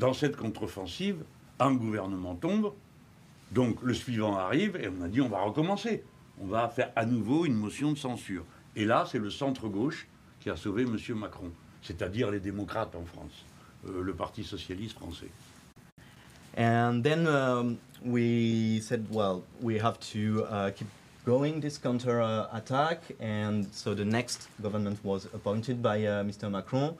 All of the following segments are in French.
dans cette contre-offensive, un gouvernement tombe, donc le suivant arrive, et on a dit on va recommencer. On va faire à nouveau une motion de censure. Et là, c'est le centre-gauche qui a sauvé M. Macron, c'est-à-dire les démocrates en France, le Parti socialiste français. And then we said, well, we have to keep going this counter-attack, and so the next government was appointed by Mr. Macron.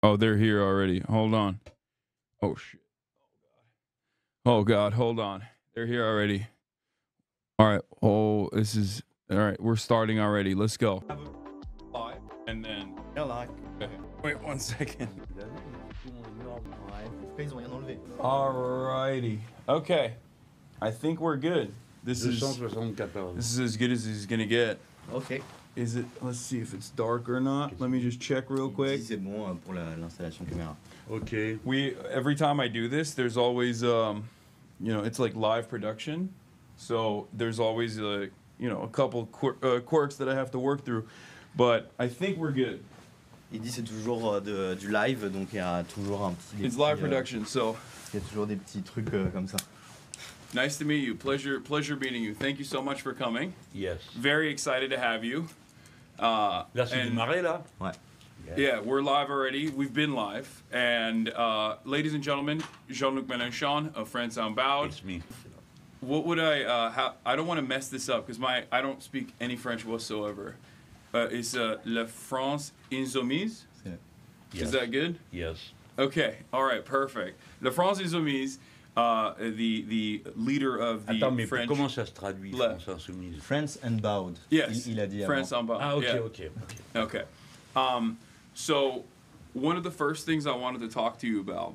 Oh, they're here already. Hold on. Oh, shit. Oh, God. Hold on. They're here already. All right. Oh, this is... All right. We're starting already. Let's go. And then... Wait 1 second. All righty. Okay. I think we're good. This is as good as he's going to get. Okay. Is it? Let's see if it's dark or not. Let me just check real quick. C'est bon pour l'installation caméra. Okay. Every time I do this, there's always you know, it's like live production, so there's always you know, a couple quirks that I have to work through, but I think we're good. Il dit c'est toujours du live, donc il y a toujours un petit. It's live production, so. Il y a toujours des petits trucs comme ça. Nice to meet you. Pleasure meeting you. Thank you so much for coming. Yes. Very excited to have you. Là, c'est démarré, là? Ouais. Yeah, we're live already. We've been live. And ladies and gentlemen, Jean-Luc Mélenchon of France Unbowed. It's me. What would I don't want to mess this up because I don't speak any French whatsoever. It's La France Insoumise? Yes. Is that good? Yes. Okay, all right, perfect. La France Insoumise, the leader of the Attends, mais French... comment ça se traduit, France Insoumise? France Unbowed. Yes, il a dit France Unbowed. Ah, ok, yeah. ok. Okay. So one of the first things I wanted to talk to you about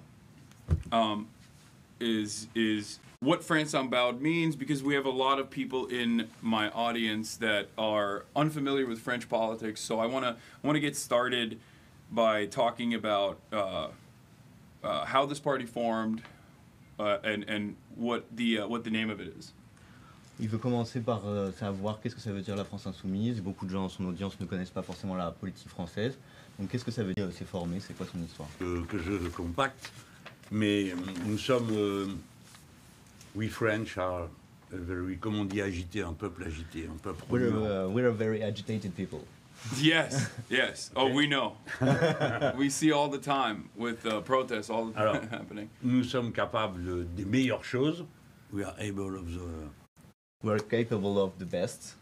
is what France Unbowed means, because we have a lot of people in my audience that are unfamiliar with French politics. So I want to get started by talking about how this party formed and what the name of it is. Il veut commencer par savoir qu'est-ce que ça veut dire la France insoumise. Beaucoup de gens dans son audience ne connaissent pas forcément la politique française. Donc qu'est-ce que ça veut dire, c'est formé, c'est quoi son histoire? Que je compacte, mais nous sommes, we French are very, comme on dit, agité, un peuple agité, un peuple remuant. We're a very agitated people. Yes, yes. Oh, we know. We see all the time with protests all the time happening. Nous sommes capables des meilleures choses. We are able of the... We're capable of the best.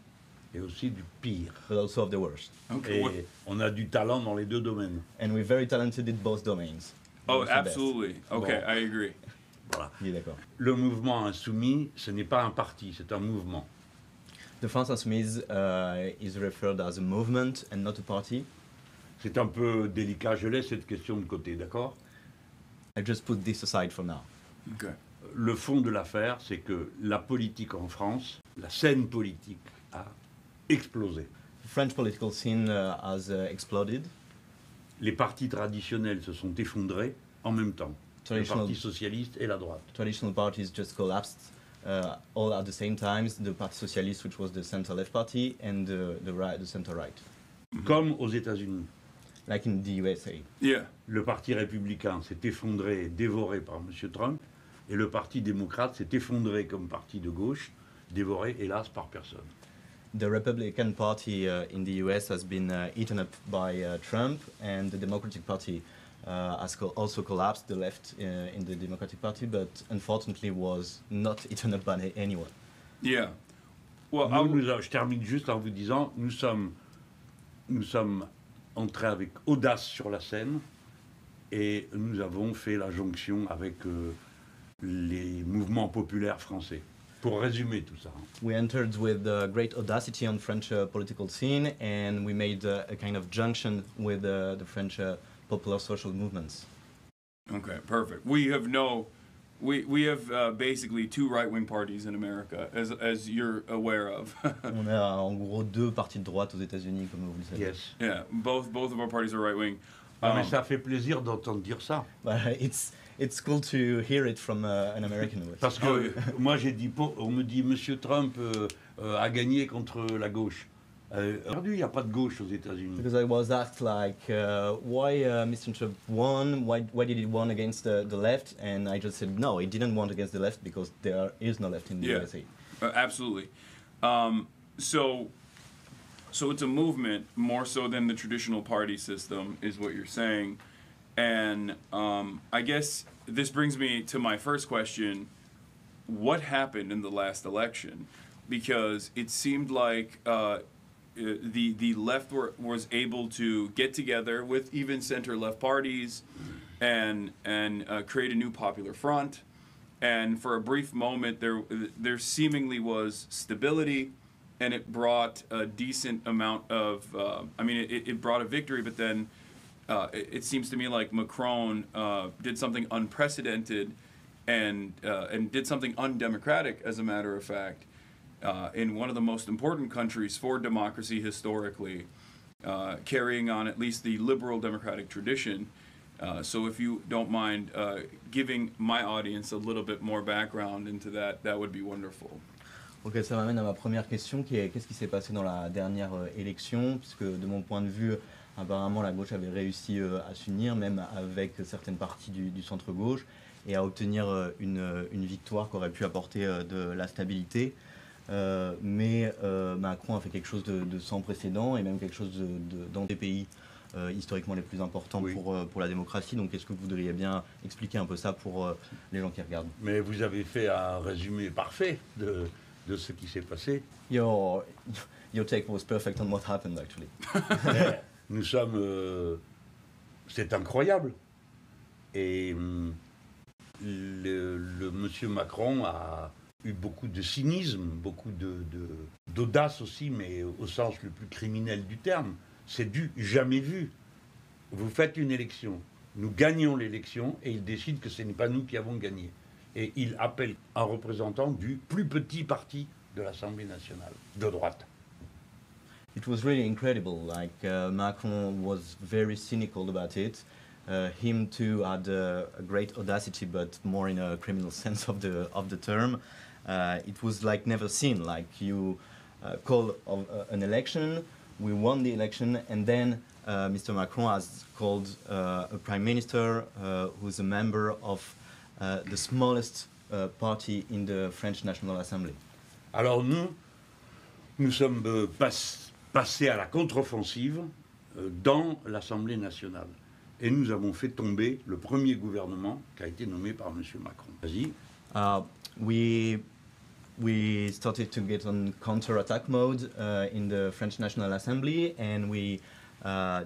Et aussi du pire. But also of the worst. Okay. Et on a du talent dans les deux domaines. And we're very talented in both domains. Oh, absolutely. Okay, Bon. I agree. Voilà. Il est d'accord. Le mouvement insoumis, ce n'est pas un parti, c'est un mouvement. The France Insoumise is referred as a movement and not a party. C'est un peu délicat, je laisse cette question de côté, d'accord? I just put this aside for now. Okay. Le fond de l'affaire, c'est que la politique en France, la scène politique a explosé. The French political scene has exploded. Les partis traditionnels se sont effondrés en même temps. Le Traditional- Parti socialiste et la droite. Traditional parties just collapsed all at the same time. The Parti Socialiste, which was the center-left party, and the center-right, Comme aux États-Unis. like in the USA. Yeah. Le Parti républicain s'est effondré et dévoré par M. Trump, et le Parti démocrate s'est effondré comme parti de gauche, dévoré, hélas, par personne. The Republican Party in the US has been eaten up by Trump, and the Democratic Party has also collapsed, the left in the Democratic Party, but unfortunately was not eaten up by anyone. Yeah. Well, Je termine juste en vous disant, nous sommes entrés avec audace sur la scène, et nous avons fait la jonction avec les mouvements populaires français. Pour résumer tout ça. We entered with great audacity on French political scene, and we made a kind of junction with the French popular social movements. okay, perfect. We have basically two right-wing parties in America, as you're aware of. On a en gros deux partis de droite aux États-Unis, comme vous le savez. Yes. Yeah, both of our parties are right-wing. Ah, mais ça fait plaisir d'entendre dire ça. But it's cool to hear it from an American voice. Parce que moi j'ai dit, on me dit Monsieur Trump a gagné contre la gauche. Aujourd'hui, il n'y a pas de gauche aux États-Unis. Because I was asked like, why Mr. Trump won? Why did he won against the left? And I just said no, he didn't won against the left because there is no left in the USA. Absolutely. So it's a movement more so than the traditional party system, is what you're saying. And I guess this brings me to my first question: what happened in the last election? Because it seemed like the left was able to get together with even center-left parties and create a new popular front. And for a brief moment, there seemingly was stability, and it brought a decent amount of. It brought a victory, but then it seems to me like Macron did something unprecedented and did something undemocratic, as a matter of fact. In one of the most important countries for democracy historically, carrying on at least the liberal democratic tradition. So if you don't mind giving my audience a little bit more background into that, that would be wonderful. Ok, ça m'amène à ma première question qui est qu'est-ce qui s'est passé dans la dernière élection, puisque de mon point de vue, apparemment la gauche avait réussi à s'unir, même avec certaines parties du centre-gauche, et à obtenir une victoire qui aurait pu apporter de la stabilité. Mais Macron a fait quelque chose de sans précédent et même quelque chose dans des pays historiquement les plus importants pour la démocratie. Donc est-ce que vous voudriez bien expliquer un peu ça pour les gens qui regardent? Mais vous avez fait un résumé parfait de ce qui s'est passé. Your take was perfect on what happened actually. Nous sommes... c'est incroyable. Et le monsieur Macron a eu beaucoup de cynisme, beaucoup d'audace aussi, mais au sens le plus criminel du terme. C'est du jamais vu. Vous faites une élection, nous gagnons l'élection et il décide que ce n'est pas nous qui avons gagné. Et il appelle un représentant du plus petit parti de l'Assemblée nationale, de droite. It was really incredible. Like Macron was very cynical about it. Him too had a great audacity, but more in a criminal sense of the term. It was like never seen. Like you call an election, we won the election, and then Mr. Macron has called a prime minister who's a member of the smallest party in the French National Assembly. Alors nous sommes passés à la contre-offensive dans l'Assemblée nationale. Et nous avons fait tomber le premier gouvernement qui a été nommé par M. Macron. Vas-y. We started to get on counter-attack mode in the French National Assembly, and we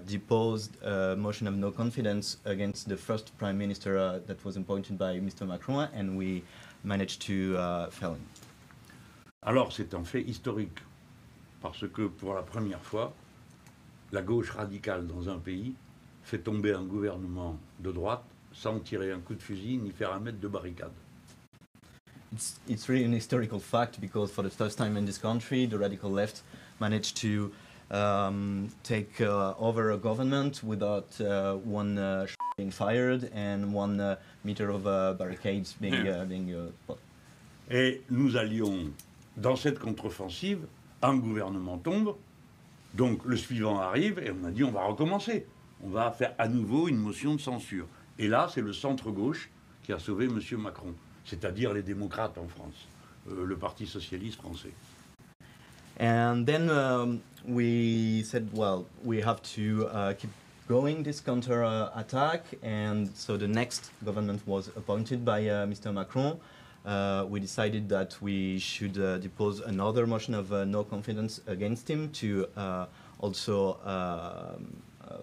deposed a motion of no confidence against the first prime minister that was appointed by Mr. Macron, and we managed to fail him. Alors c'est un fait historique, parce que pour la première fois, la gauche radicale dans un pays fait tomber un gouvernement de droite sans tirer un coup de fusil ni faire un mètre de barricade. It's really an historical fact because for the first time in this country, the radical left managed to take over a government without one being fired and 1 meter of barricades being put. Et nous allions, dans cette contre-offensive, un gouvernement tombe, donc le suivant arrive et on a dit on va recommencer. On va faire à nouveau une motion de censure. Et là, c'est le centre-gauche qui a sauvé M. Macron, c'est-à-dire les démocrates en France, le Parti socialiste français. And then we said, well, we have to keep going this counter-attack, and so the next government was appointed by Mr. Macron. We decided that we should depose another motion of no confidence against him to also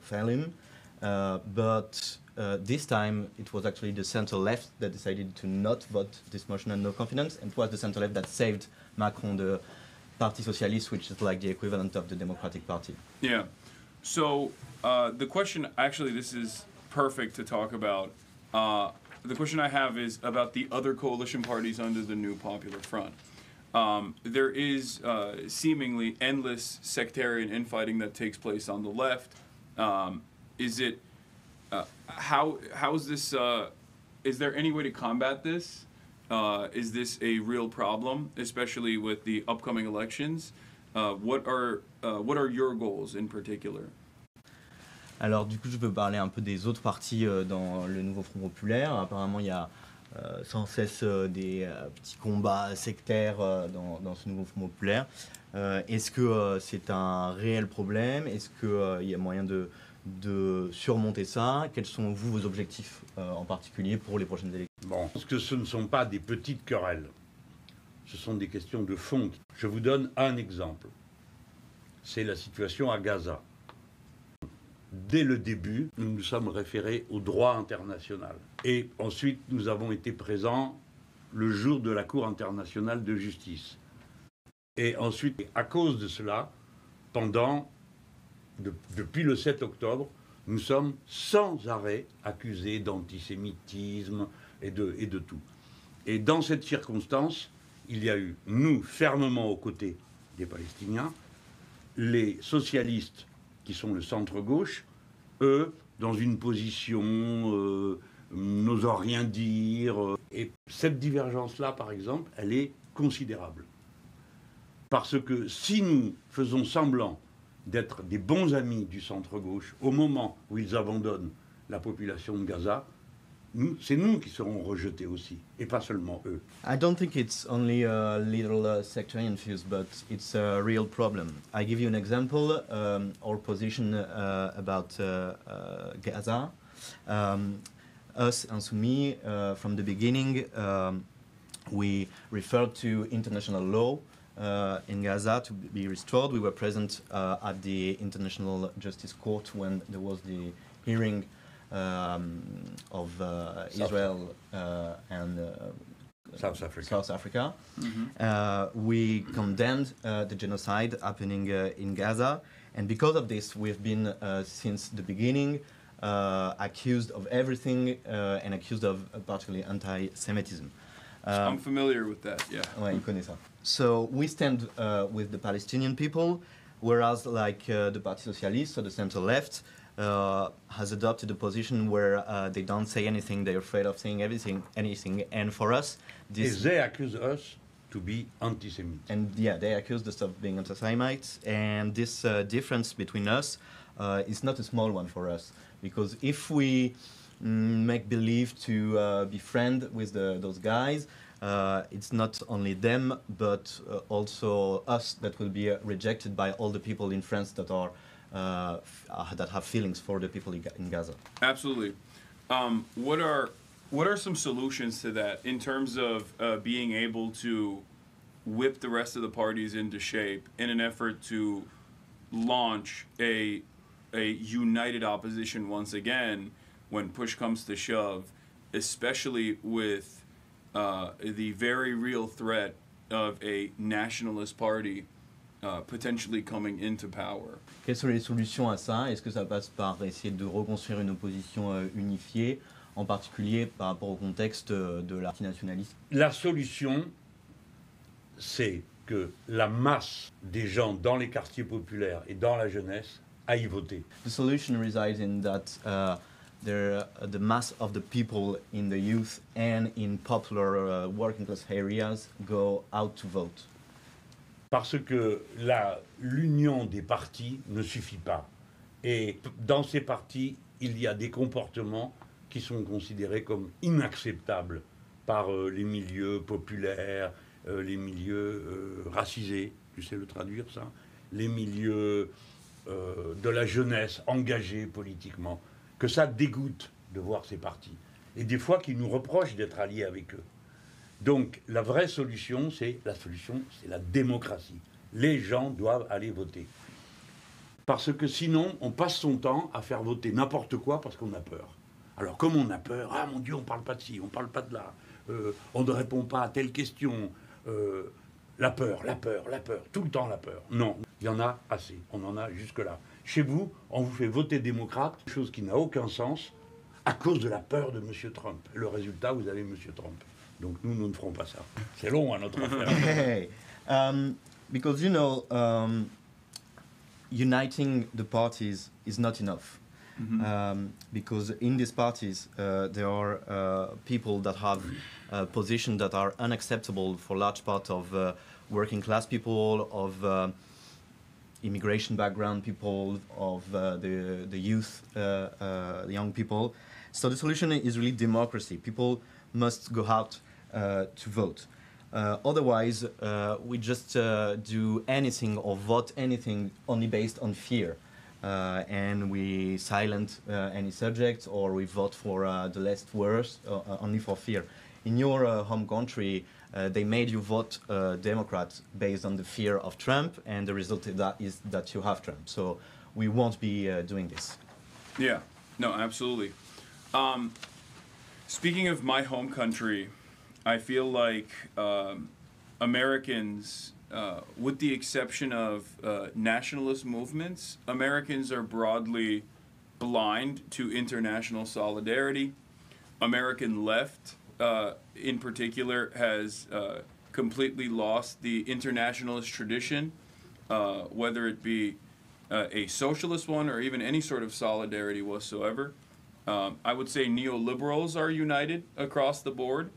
fail him. But this time it was actually the center-left that decided to not vote this motion of no confidence, and it was the center-left that saved Macron, the Parti Socialiste, which is like the equivalent of the Democratic Party. Yeah. So the question, actually, this is perfect to talk about. The question I have is about the other coalition parties under the new Popular Front. There is seemingly endless sectarian infighting that takes place on the left. Is it how is this? Is there any way to combat this? Is this a real problem, especially with the upcoming elections? what are your goals in particular? Alors du coup, je peux parler un peu des autres partis dans le nouveau Front populaire. Apparemment, il y a sans cesse des petits combats sectaires dans ce nouveau Front populaire. Est-ce que c'est un réel problème? Est-ce qu'il y a moyen de surmonter ça? Quels sont, vous, vos objectifs en particulier pour les prochaines élections? Bon, parce que ce ne sont pas des petites querelles. Ce sont des questions de fond. Je vous donne un exemple. C'est la situation à Gaza. Dès le début, nous nous sommes référés au droit international. Et ensuite, nous avons été présents le jour de la Cour internationale de justice. Et ensuite, à cause de cela, depuis le 7 octobre, nous sommes sans arrêt accusés d'antisémitisme et de tout. Et dans cette circonstance, il y a eu, nous, fermement aux côtés des Palestiniens, les socialistes, qui sont le centre-gauche, eux, dans une position n'osant rien dire. Et cette divergence-là, par exemple, elle est considérable. Parce que si nous faisons semblant d'être des bons amis du centre-gauche au moment où ils abandonnent la population de Gaza, c'est nous qui serons rejetés aussi, et pas seulement eux. I don't think it's only a little sectarian views, but it's a real problem. I give you an example. Our position about Gaza. Us, Insoumis, from the beginning, we referred to international law in Gaza to be restored. We were present at the International Justice Court when there was the hearing of Israel and South Africa. South Africa. We condemned the genocide happening in Gaza, and because of this, we've been since the beginning accused of everything and accused of particularly anti-Semitism. I'm familiar with that, yeah. Ouais, il connaît ça. So we stand with the Palestinian people, whereas like the Parti Socialiste, so the center left, has adopted a position where they don't say anything, they're afraid of saying anything. And for us, this... And they accuse us to be anti-Semites. And yeah, they accuse us of being anti-Semites. And this difference between us is not a small one for us. Because if we make believe to be friend with those guys, it's not only them, but also us that will be rejected by all the people in France that are that have feelings for the people in Gaza. Absolutely. What are some solutions to that in terms of being able to whip the rest of the parties into shape in an effort to launch a united opposition once again when push comes to shove, especially with the very real threat of a nationalist party potentially coming into power? Quelles sont les solutions à ça? Est-ce que ça passe par essayer de reconstruire une opposition unifiée, en particulier par rapport au contexte de l'antinationalisme? La solution, c'est que la masse des gens dans les quartiers populaires et dans la jeunesse aille voter. The solution resides in that the mass of the people in the youth and in popular working class areas go out to vote. Parce que l'union des partis ne suffit pas. Et dans ces partis, il y a des comportements qui sont considérés comme inacceptables par les milieux populaires, les milieux racisés, tu sais le traduire ça, les milieux de la jeunesse engagée politiquement, que ça dégoûte de voir ces partis. Et des fois qu'ils nous reprochent d'être alliés avec eux. Donc la vraie solution, c'est la démocratie. Les gens doivent aller voter. Parce que sinon, on passe son temps à faire voter n'importe quoi parce qu'on a peur. Alors comme on a peur, ah mon Dieu, on ne parle pas de ci, on ne parle pas de là, on ne répond pas à telle question, la peur, tout le temps la peur. Non, il y en a assez, on en a jusque-là. Chez vous, on vous fait voter démocrate, chose qui n'a aucun sens, à cause de la peur de M. Trump. Le résultat, vous avez M. Trump. Donc nous ne ferons pas ça. C'est long à notre affaire. Hey, because you know, uniting the parties is not enough. Because in these parties there are people that have positions that are unacceptable for large part of working class people, of immigration background people, of the youth, the young people. So the solution is really democracy. People must go out to vote. Otherwise, we just do anything or vote anything only based on fear. And we silent any subject, or we vote for the less worse only for fear. In your home country, they made you vote Democrat based on the fear of Trump, and the result of that is that you have Trump. So we won't be doing this. Yeah, no, absolutely. Speaking of my home country, I feel like Americans, with the exception of nationalist movements, Americans are broadly blind to international solidarity. American left, in particular, has completely lost the internationalist tradition, whether it be a socialist one or even any sort of solidarity whatsoever. I would say neoliberals are united across the board.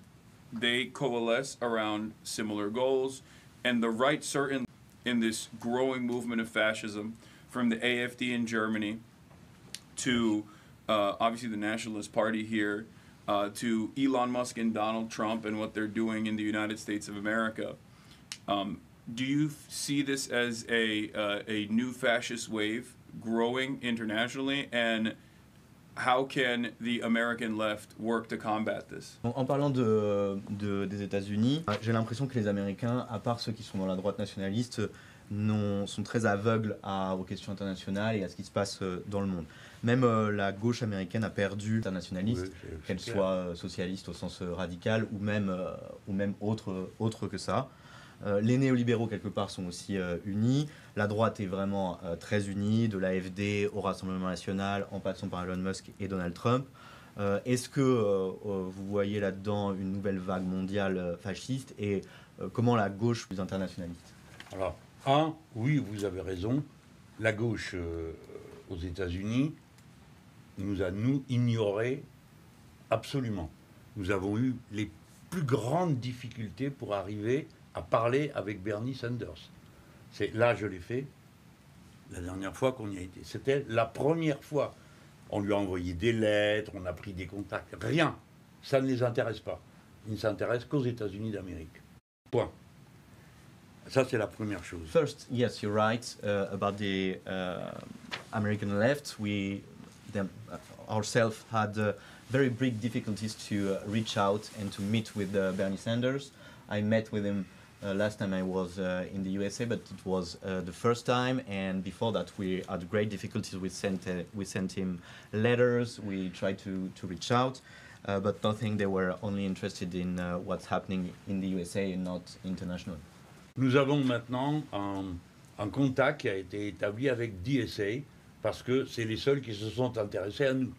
They coalesce around similar goals, and the right, certainly, in this growing movement of fascism, from the AfD in Germany to obviously the Nationalist Party here, to Elon Musk and Donald Trump and what they're doing in the United States of America. Do you see this as a new fascist wave growing internationally, and how can the American left work to combat this? En parlant des États-Unis, j'ai l'impression que les Américains, à part ceux qui sont dans la droite nationaliste, sont très aveugles aux questions internationales et à ce qui se passe dans le monde. Même la gauche américaine a perdu internationaliste, oui, qu'elle soit socialiste au sens radical ou même autre que ça. Les néolibéraux, quelque part, sont aussi unis. La droite est vraiment très unie, de l'AfD au Rassemblement national, en passant par Elon Musk et Donald Trump. Est-ce que vous voyez là-dedans une nouvelle vague mondiale fasciste, et comment la gauche plus internationaliste? Alors, oui, vous avez raison. La gauche aux États-Unis nous a ignorés absolument. Nous avons eu les plus grandes difficultés pour arriver à parler avec Bernie Sanders. Là, je l'ai fait la dernière fois qu'on y a été. C'était la première fois. On lui a envoyé des lettres, on a pris des contacts. Rien. Ça ne les intéresse pas. Ils ne s'intéressent qu'aux États-Unis d'Amérique. Point. Ça, c'est la première chose. First, yes, you're right about the American left. We ourselves had very big difficulties to reach out and to meet with Bernie Sanders. I met with him last time I was in the USA, but it was the first time, and before that we had great difficulties. We sent him letters, we tried to reach out, but nothing. They were only interested in what's happening in the USA and not international. Nous avons maintenant un contact qui a été établi avec DSA, parce que c'est les seuls qui se sont intéressés à nous.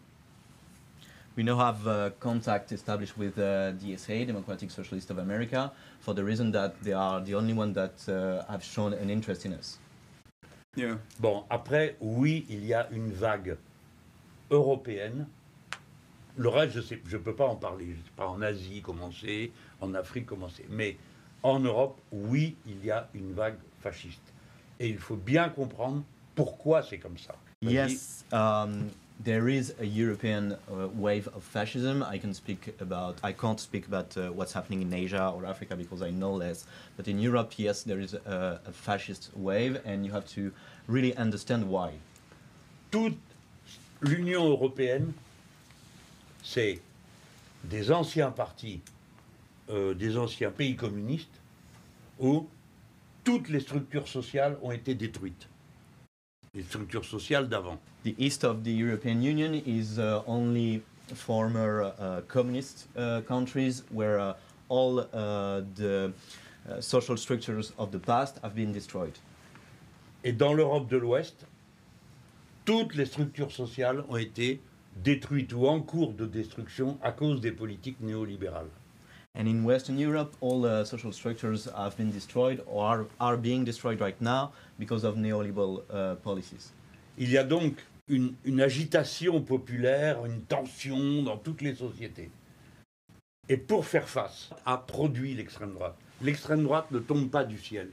We now have contact established with DSA, Democratic Socialist of America, for the reason that they are the only one that have shown an interest in us. Yeah. Bon, après, oui, il y a une vague européenne. Le reste, je ne peux pas en parler. Je ne sais pas en Asie comment c'est, en Afrique comment c'est. Mais en Europe, oui, il y a une vague fasciste. Et il faut bien comprendre pourquoi c'est comme ça. Yes, there is a European wave of fascism. I can't speak about what's happening in Asia or Africa because I know less. But in Europe, yes, there is a fascist wave, and you have to really understand why. Toute l'Union européenne, c'est des anciens partis, des anciens pays communistes, où toutes les structures sociales ont été détruites. Les structures sociales d'avant. The east of the European Union is only former communist countries where all the social structures of the past have been destroyed. Et dans l'Europe de l'Ouest, toutes les structures sociales ont été détruites ou en cours de destruction à cause des politiques néolibérales. And in Western Europe, all the social structures have been destroyed or are being destroyed right now because of neoliberal policies. Il y a donc une agitation populaire, une tension dans toutes les sociétés. Et pour faire face, a produit l'extrême droite. L'extrême droite ne tombe pas du ciel.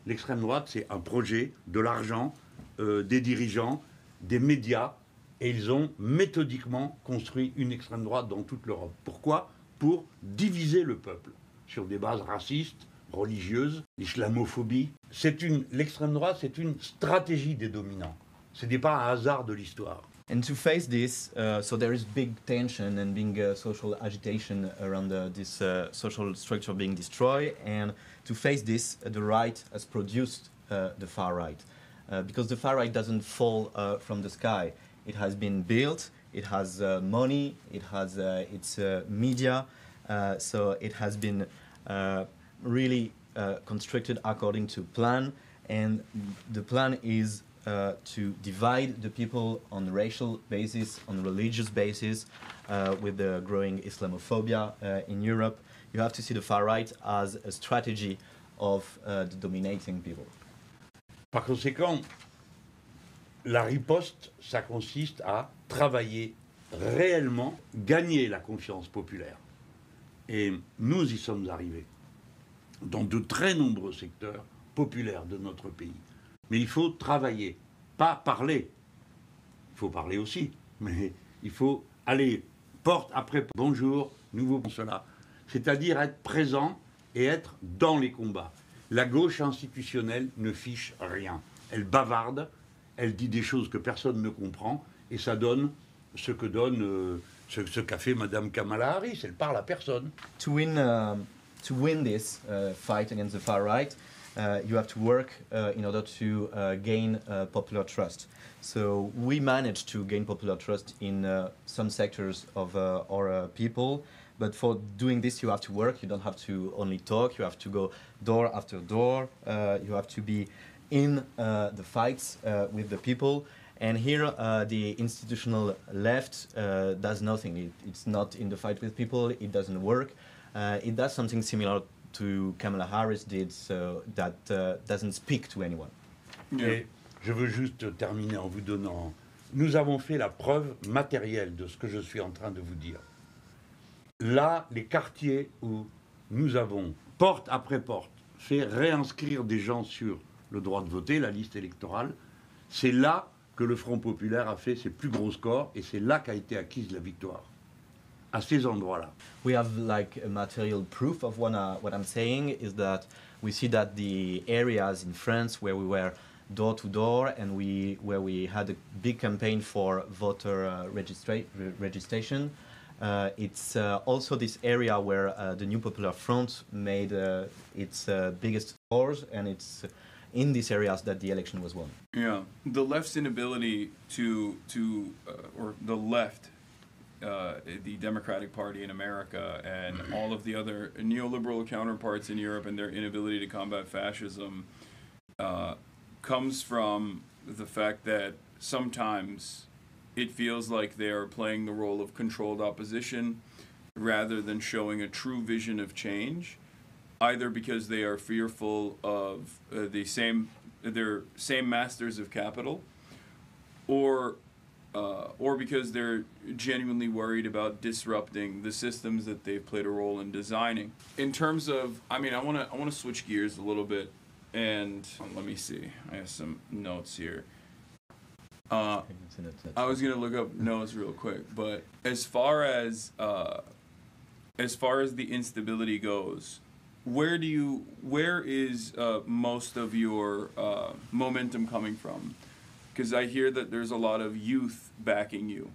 L'extrême droite, c'est un projet, de l'argent, des dirigeants, des médias, et ils ont méthodiquement construit une extrême droite dans toute l'Europe. Pourquoi? Pour diviser le peuple sur des bases racistes, religieuses, l'islamophobie. L'extrême droite, c'est une stratégie des dominants. Ce n'est pas un hasard de l'histoire. And to face this, so there is big tension and big social agitation around this social structure being destroyed. And to face this, the right has produced the far right. Because the far right doesn't fall from the sky. It has been built, it has money, it has its media, so it has been really constructed according to plan. And the plan is to divide the people on racial basis, on religious basis, with the growing Islamophobia in Europe. You have to see the far right as a strategy of the dominating people. Par conséquent, la riposte, ça consiste à travailler réellement, gagner la confiance populaire. Et nous y sommes arrivés dans de très nombreux secteurs populaires de notre pays. Mais il faut travailler, pas parler. Il faut parler aussi, mais il faut aller porte après porte. Bonjour, nouveau pour cela. C'est-à-dire être présent et être dans les combats. La gauche institutionnelle ne fiche rien. Elle bavarde, elle dit des choses que personne ne comprend, et ça donne ce que donne ce qu'a fait Madame Kamala Harris. Elle parle à personne. To win this fight against the far right, you have to work in order to gain popular trust. So we managed to gain popular trust in some sectors of our people, but for doing this you have to work. You don't have to only talk, you have to go door after door, you have to be in the fights with the people. And here the institutional left does nothing. It's not in the fight with people, it doesn't work. It does something similar to Kamala Harris did, so that doesn't speak to anyone. Yeah. Et je veux juste terminer en vous donnant... Nous avons fait la preuve matérielle de ce que je suis en train de vous dire. Là, les quartiers où nous avons, porte après porte, fait réinscrire des gens sur le droit de voter, la liste électorale, c'est là que le Front populaire a fait ses plus gros scores et c'est là qu'a été acquise la victoire. À ces endroits-là. We have like a material proof of what I'm saying is that we see that the areas in France where we were door to door and where we had a big campaign for voter registration, it's also this area where the New Popular Front made its biggest scores, and it's in these areas that the election was won. Yeah, the left's inability or the left, the Democratic Party in America and all of the other neoliberal counterparts in Europe and their inability to combat fascism comes from the fact that sometimes it feels like they are playing the role of controlled opposition rather than showing a true vision of change, either because they are fearful of their same masters of capital, or because they're genuinely worried about disrupting the systems that they've played a role in designing. In terms of, I want to switch gears a little bit, and let me see. I have some notes here. I was gonna look up notes real quick, but as far as the instability goes, where is most of your momentum coming from? Because I hear that there's a lot of youth backing you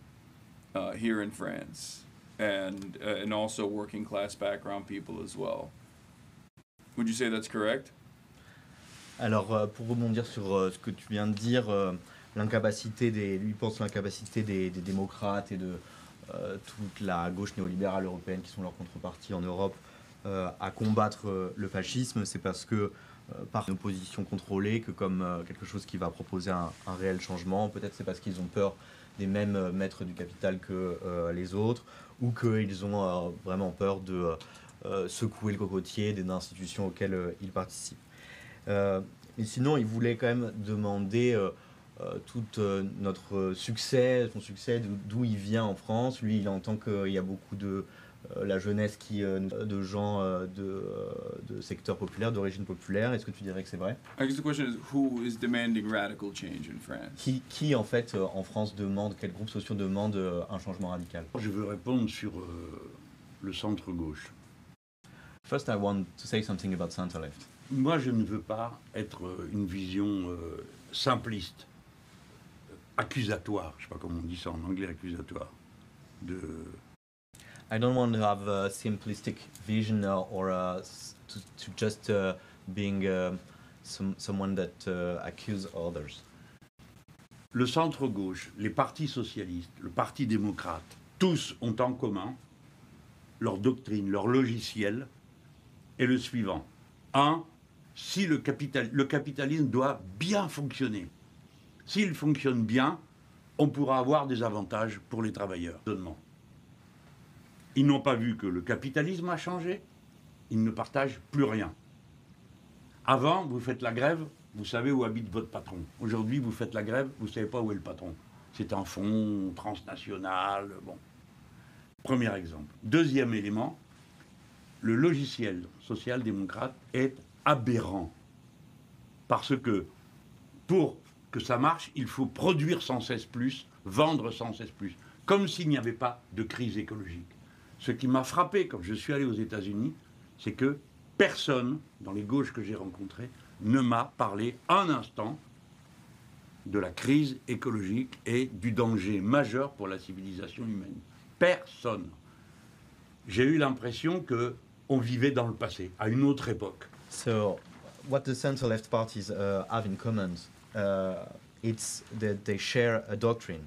here in France, and also working class background people as well. Would you say that's correct? Alors, pour rebondir sur ce que tu viens de dire, lui pense l'incapacité des démocrates et de toute la gauche néolibérale européenne qui sont leurs contreparties en Europe à combattre le fascisme, c'est parce que par une opposition contrôlée que comme quelque chose qui va proposer un réel changement. Peut-être c'est parce qu'ils ont peur des mêmes maîtres du capital que les autres, ou qu'ils ont vraiment peur de secouer le cocotier des institutions auxquelles ils participent. Et sinon, il voulait quand même demander tout notre succès, son succès, d'où il vient en France. Lui, il entend qu'il y a beaucoup de la jeunesse de gens de secteurs populaires, d'origine populaire. Est-ce que tu dirais que c'est vrai? I guess the question is, who is demanding radical change in France? Qui en fait en France demande, quels groupes sociaux demandent un changement radical? Je veux répondre sur le centre-gauche. First, I want to say something about center-left. Moi, je ne veux pas être une vision simpliste, accusatoire, je ne sais pas comment on dit ça en anglais, accusatoire, de... I don't want to have a simplistic vision or to just being someone that accuse others. Le centre-gauche, les partis socialistes, le parti démocrate, tous ont en commun leur doctrine, leur logiciel est le suivant. Un, si le capitalisme doit bien fonctionner. S'il fonctionne bien, on pourra avoir des avantages pour les travailleurs. Ils n'ont pas vu que le capitalisme a changé, ils ne partagent plus rien. Avant, vous faites la grève, vous savez où habite votre patron. Aujourd'hui, vous faites la grève, vous ne savez pas où est le patron. C'est un fonds transnational, bon. Premier exemple. Deuxième élément, le logiciel social-démocrate est aberrant. Parce que pour que ça marche, il faut produire sans cesse plus, vendre sans cesse plus. Comme s'il n'y avait pas de crise écologique. Ce qui m'a frappé quand je suis allé aux États-Unis, c'est que personne, dans les gauches que j'ai rencontrées, ne m'a parlé un instant de la crise écologique et du danger majeur pour la civilisation humaine. Personne. J'ai eu l'impression qu'on vivait dans le passé, à une autre époque. So, what the center-left parties have in common, it's that they share a doctrine.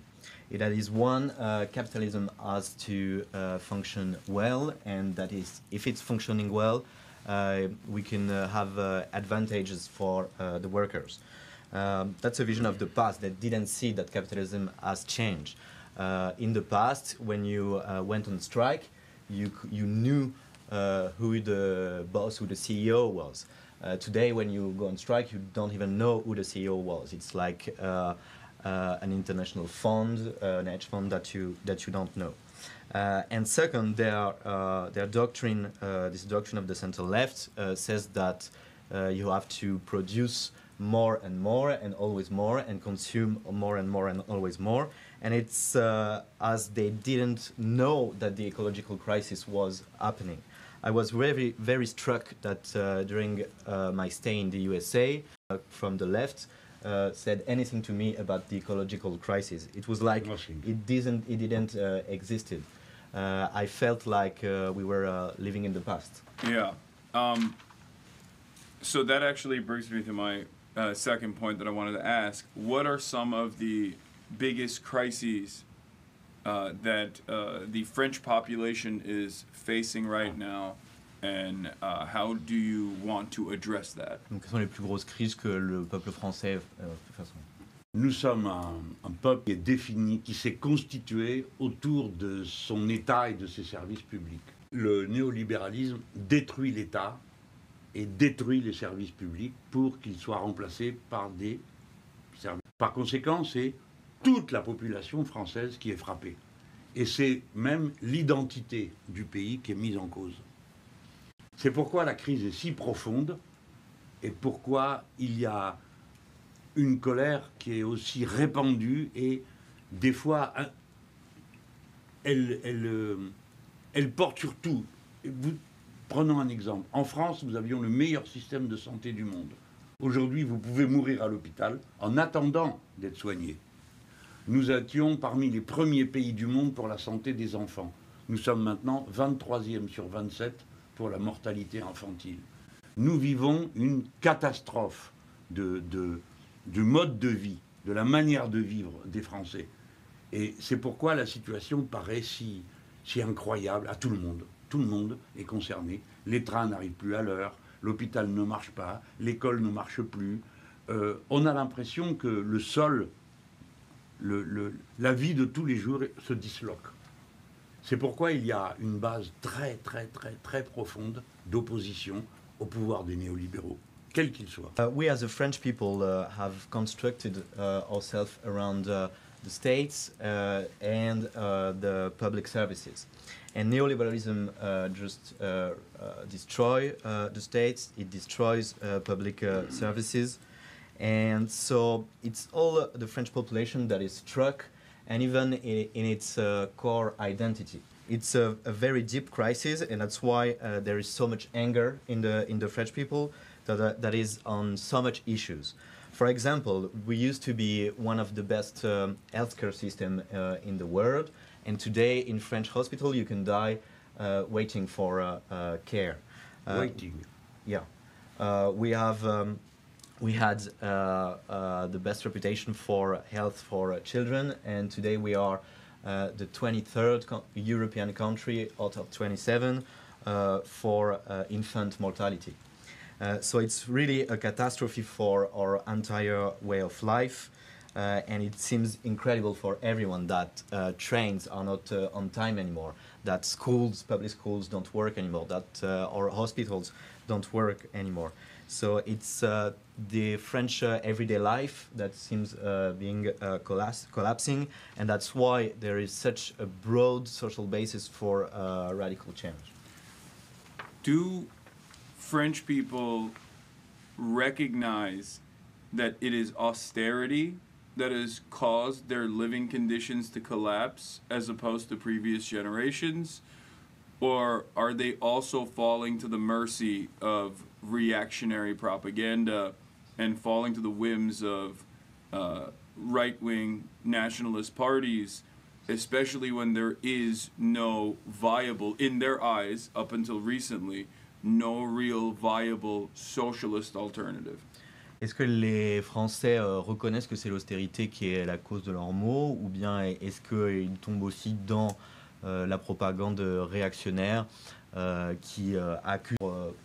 That is one, capitalism has to function well, and that is, if it's functioning well, we can have advantages for the workers. That's a vision of the past that didn't see that capitalism has changed. In the past, when you went on strike, you knew who the boss, who the CEO was. Today, when you go on strike, you don't even know who the CEO was. It's like an international fund, an hedge fund that you don't know. And second, their doctrine, this doctrine of the center left, says that you have to produce more and always more, and consume more and always more. And it's as they didn't know that the ecological crisis was happening. I was very, very struck that during my stay in the USA, from the left, said anything to me about the ecological crisis. It was like it didn't existed. I felt like we were living in the past. Yeah. So that actually brings me to my second point that I wanted to ask. What are some of the biggest crises that the French population is facing right now, and how do you want to address that? Donc, quelles sont les plus grosses crises que le peuple français fait face? Nous sommes un peuple qui est défini, qui s'est constitué autour de son État et de ses services publics. Le néolibéralisme détruit l'État et détruit les services publics pour qu'ils soient remplacés par des services. Par conséquent, c'est toute la population française qui est frappée. Et c'est même l'identité du pays qui est mise en cause. C'est pourquoi la crise est si profonde et pourquoi il y a une colère qui est aussi répandue et des fois elle porte sur tout. Prenons un exemple. En France, nous avions le meilleur système de santé du monde. Aujourd'hui, vous pouvez mourir à l'hôpital en attendant d'être soigné. Nous étions parmi les premiers pays du monde pour la santé des enfants. Nous sommes maintenant 23e sur 27 pour la mortalité infantile. Nous vivons une catastrophe du mode de vie, de la manière de vivre des Français. Et c'est pourquoi la situation paraît si incroyable à tout le monde. Tout le monde est concerné. Les trains n'arrivent plus à l'heure, l'hôpital ne marche pas, l'école ne marche plus. On a l'impression que le sol, la vie de tous les jours se disloque. C'est pourquoi il y a une base très, très, très, très profonde d'opposition au pouvoir des néolibéraux, quel qu'il soit. We as a French people have constructed ourselves around the states and the public services. And neoliberalism just destroys the states, it destroys public services. And so it's all the French population that is struck, and even in its core identity. It's a very deep crisis, and that's why there is so much anger in the French people that is on so much issues. For example, we used to be one of the best healthcare system in the world, and today in French hospital you can die waiting for care. Waiting. Yeah, we had the best reputation for health for children, and today we are the 23rd European country out of 27 for infant mortality. So it's really a catastrophe for our entire way of life, and it seems incredible for everyone that trains are not on time anymore, that schools, public schools don't work anymore, that our hospitals don't work anymore. So it's the French everyday life that seems being collapsing, and that's why there is such a broad social basis for radical change. Do French people recognize that it is austerity that has caused their living conditions to collapse as opposed to previous generations? Or are they also falling to the mercy of reactionary propaganda and falling to the whims of right-wing nationalist parties, especially when there is no viable, in their eyes, up until recently, no real viable socialist alternative? Est-ce que les Français reconnaissent que c'est l'austérité qui est la cause de leurs maux, ou bien est-ce qu'ils tombent aussi dans la propagande réactionnaire qui accuse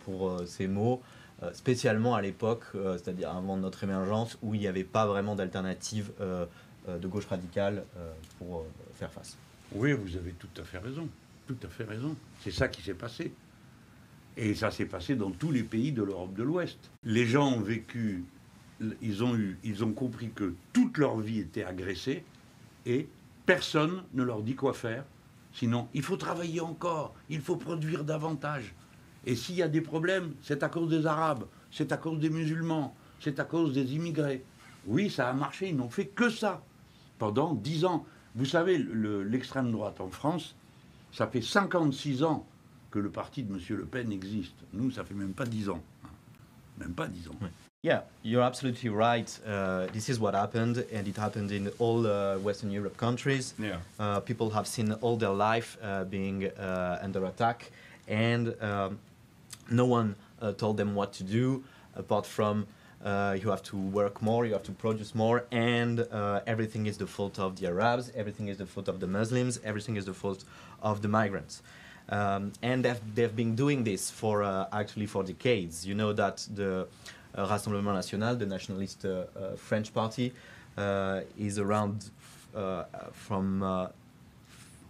pour ces maux, spécialement à l'époque, c'est-à-dire avant notre émergence, où il n'y avait pas vraiment d'alternative de gauche radicale pour faire face? Oui, vous avez tout à fait raison. Tout à fait raison. C'est ça qui s'est passé. Et ça s'est passé dans tous les pays de l'Europe de l'Ouest. Les gens ont vécu, ils ont compris que toute leur vie était agressée et personne ne leur dit quoi faire. Sinon, il faut travailler encore, il faut produire davantage. Et s'il y a des problèmes, c'est à cause des Arabes, c'est à cause des musulmans, c'est à cause des immigrés. Oui, ça a marché, ils n'ont fait que ça pendant 10 ans. Vous savez, l'extrême droite en France, ça fait 56 ans que le parti de M. Le Pen existe. Nous, ça fait même pas 10 ans. Même pas 10 ans. Oui. Yeah, you're absolutely right. This is what happened, and it happened in all Western Europe countries. Yeah. People have seen all their life being under attack, and no one told them what to do, apart from you have to work more, you have to produce more, and everything is the fault of the Arabs, everything is the fault of the Muslims, everything is the fault of the migrants. And they've been doing this for actually for decades. You know that the Rassemblement National, the nationalist French party, is around from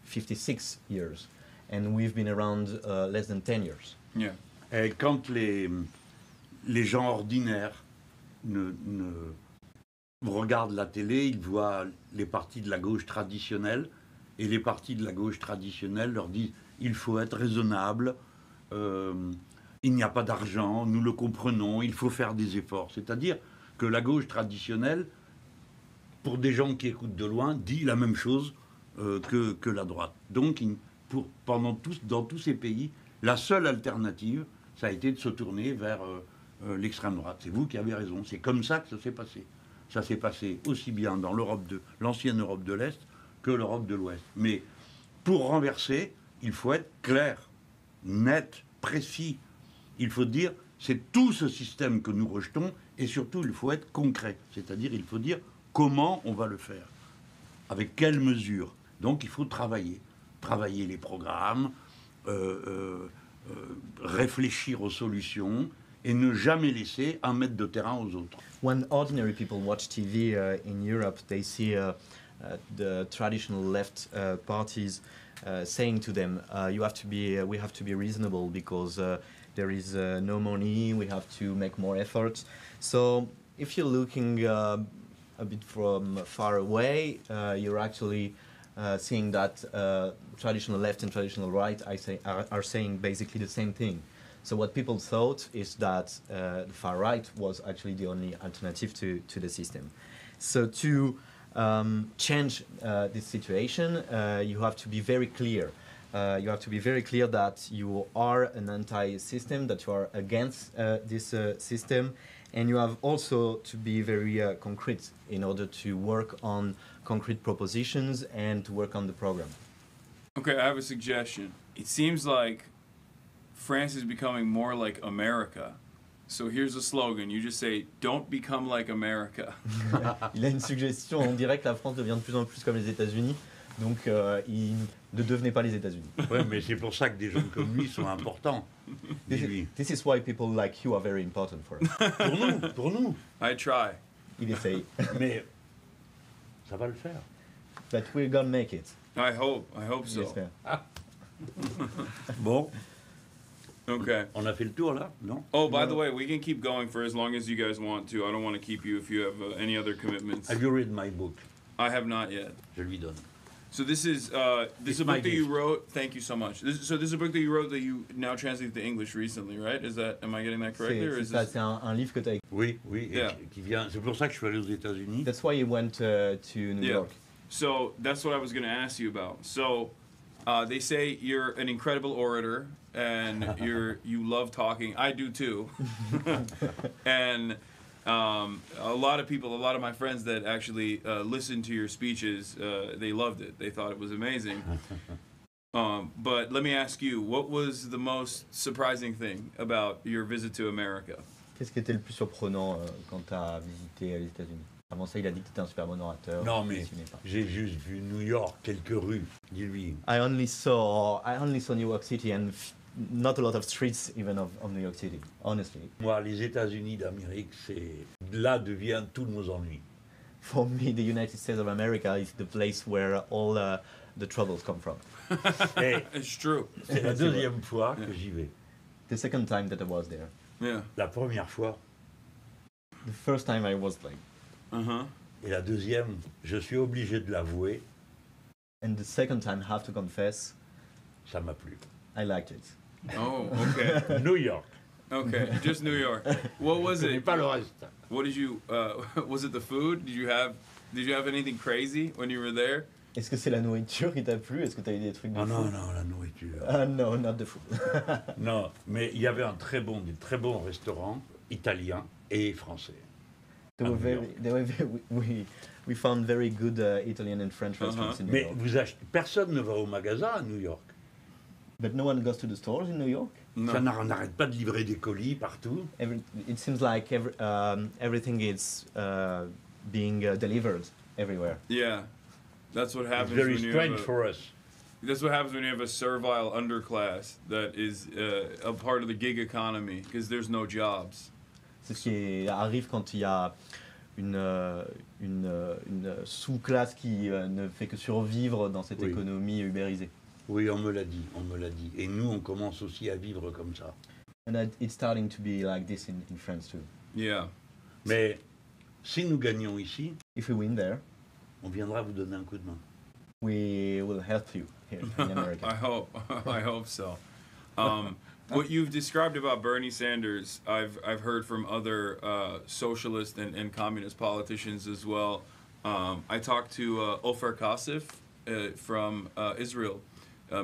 56 years, and we've been around less than 10 years. Yeah. Et quand les gens ordinaires regardent la télé, ils voient les partis de la gauche traditionnelle, et les partis de la gauche traditionnelle leur disent il faut être raisonnable, il n'y a pas d'argent, nous le comprenons, il faut faire des efforts. C'est-à-dire que la gauche traditionnelle, pour des gens qui écoutent de loin, dit la même chose que la droite. Donc, dans tous ces pays, la seule alternative, ça a été de se tourner vers l'extrême droite. C'est vous qui avez raison, c'est comme ça que ça s'est passé. Ça s'est passé aussi bien dans l'ancienne Europe de l'Est que l'Europe de l'Ouest. Mais pour renverser, il faut être clair, net, précis. Il faut dire, c'est tout ce système que nous rejetons, et surtout, il faut être concret. C'est-à-dire, il faut dire comment on va le faire, avec quelles mesures. Donc, il faut travailler les programmes, réfléchir aux solutions, et ne jamais laisser un mètre de terrain aux autres. When ordinary people watch TV in Europe, they see the traditional left parties saying to them, we have to be reasonable because there is no money, we have to make more efforts. So if you're looking a bit from far away, you're actually seeing that traditional left and traditional right are saying basically the same thing. So what people thought is that the far right was actually the only alternative to the system. So to change this situation, you have to be very clear. You have to be very clear that you are an anti-system, that you are against this system, and you have also to be very concrete in order to work on concrete propositions and to work on the program. Okay, I have a suggestion. It seems like France is becoming more like America. So here's a slogan. You just say, "Don't become like America." Il a une suggestion. On dirait que la France devient de plus en plus comme les États-Unis. Donc, ne devenez pas les États-Unis. Oui, mais c'est pour ça que des gens comme lui sont importants. This is why people like you are very important for us. Pour nous. I try. Il essaye. Mais ça va le faire. But we're gonna make it. I hope so. J'espère. Bon, Okay. on a fait le tour là, non? Oh, by the way, we can keep going for as long as you guys want to. I don't want to keep you if you have any other commitments. Have you read my book? I have not yet. Je lui donne. So this is It's a my book that you gift. wrote. Thank you so much. This is a book that you wrote that you now translate to English recently, right? Am I getting that correctly, or is this? C'est un livre que tu as écrit. Oui, et Yeah. qui vient. C'est pour ça que je suis allé aux États-Unis. That's why you went to New Yeah. York. So that's what I was going to ask you about. So they say you're an incredible orator and you love talking. I do too. And a lot of my friends that actually listened to your speeches, they loved it. They thought it was amazing. But let me ask you, what was the most surprising thing about your visit to America? Qu'est-ce qui était le plus surprenant quand tu as visité les États-Unis? Avant ça, il a dit que tu étais un super bon orateur. Non, mais tu n'es pas. j'ai juste vu New York, quelques rues. Dis-lui. I only saw New York City and not a lot of streets even of New York City, honestly. Moi, les États-Unis d'Amérique, là devient tous nos ennuis. For me, the United States of America is the place where all the troubles come from. Et It's true. c'est la deuxième fois que j'y vais. The second time that I was there. Yeah. La première fois The first time I was like, Uh-huh. et la deuxième, je suis obligé de l'avouer, and the second time, I have to confess, ça m'a plu. I liked it. Oh, okay. New York. Okay, just New York. What was Je connais it? pas le reste. What did you? Was it the food? Did you have anything crazy when you were there? Est-ce que c'est la nourriture qui t'a plu? Est-ce que tu as eu des trucs de Ah fou? non, non, la nourriture. No, not the food. Non, mais il y avait des très bons restaurants italiens et français. We found very good Italian and French restaurants in New Mais York. personne ne va au magasin à New York. But no one goes to the stores in New York? No. Ça n'arrête pas de livrer des colis partout. It seems like everything is being delivered everywhere. Yeah, that's what It's happens very when you strange have a, for us. That's what happens when you have a servile underclass that is a part of the gig economy because there's no jobs. C'est ce qui arrive quand il y a une sous-classe qui ne fait que survivre dans cette Oui. économie ubérisée. Oui, on me l'a dit. Et nous, on commence aussi à vivre comme ça. And it's starting to be like this in France too. Yeah. Mais si nous gagnons ici, If we win there, on viendra vous donner un coup de main. we will help you here in America. I hope so. What you've described about Bernie Sanders, I've heard from other socialist and communist politicians as well. I talked to Ofer Kasif from Israel,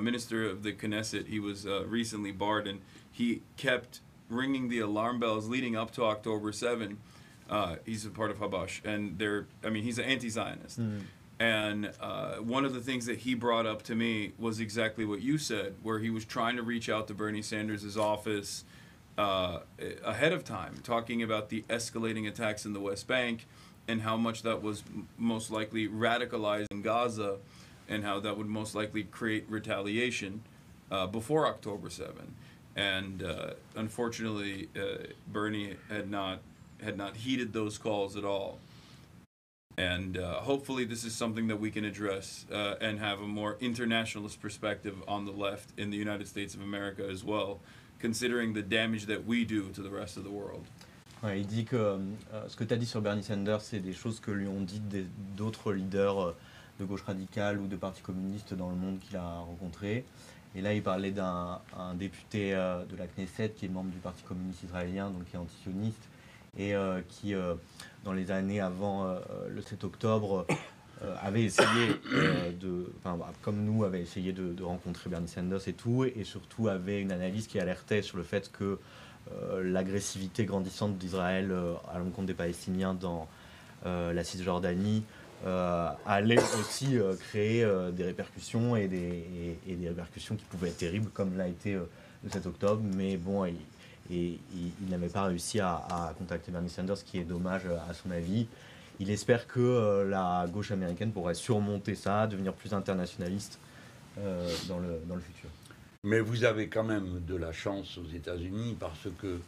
minister of the Knesset. He was recently barred, and he kept ringing the alarm bells leading up to October 7. He's a part of Habash, and he's an anti-Zionist. And one of the things that he brought up to me was exactly what you said, where he was trying to reach out to Bernie Sanders' office ahead of time, talking about the escalating attacks in the West Bank and how much that was most likely radicalized in Gaza and how that would most likely create retaliation before October 7. And unfortunately, Bernie had not heeded those calls at all. And hopefully this is something that we can address and have a more internationalist perspective on the left in the United States of America as well, considering the damage that we do to the rest of the world. Ouais, il dit que ce que tu as dit sur Bernie Sanders, c'est des choses que lui ont dit d'autres leaders gauche radicale ou de partis communistes dans le monde qu'il a rencontrés. Et là, il parlait d'un député de la Knesset qui est membre du Parti communiste israélien, donc qui est antisioniste, et qui, dans les années avant le 7 octobre, avait essayé comme nous, avait essayé de rencontrer Bernie Sanders et tout, et surtout avait une analyse qui alertait sur le fait que l'agressivité grandissante d'Israël à l'encontre des Palestiniens dans la Cisjordanie allait aussi créer des répercussions et des répercussions qui pouvaient être terribles, comme l'a été le 7 octobre. Mais bon, il n'avait pas réussi à contacter Bernie Sanders, ce qui est dommage à son avis. Il espère que la gauche américaine pourrait surmonter ça, devenir plus internationaliste dans le futur. Mais vous avez quand même de la chance aux États-Unis parce que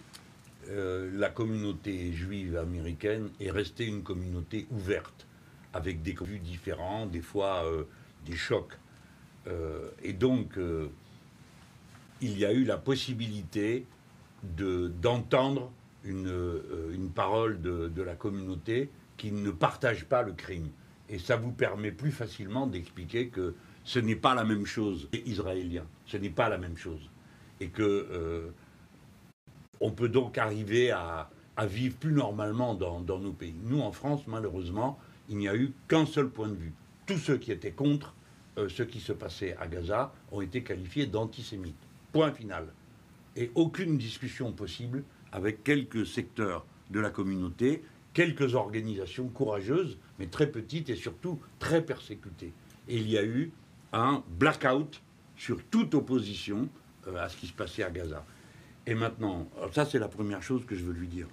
la communauté juive américaine est restée une communauté ouverte, avec des vues différents, des fois des chocs. Et donc, il y a eu la possibilité d'entendre une parole de la communauté qui ne partage pas le crime. Et ça vous permet plus facilement d'expliquer que ce n'est pas la même chose, les Israéliens, ce n'est pas la même chose. Et que on peut donc arriver à vivre plus normalement dans nos pays. Nous, en France, malheureusement, il n'y a eu qu'un seul point de vue. Tous ceux qui étaient contre ce qui se passait à Gaza ont été qualifiés d'antisémites. Point final. Et aucune discussion possible avec quelques secteurs de la communauté, quelques organisations courageuses, mais très petites et surtout très persécutées. Et il y a eu un blackout sur toute opposition à ce qui se passait à Gaza. Et maintenant, ça c'est la première chose que je veux lui dire.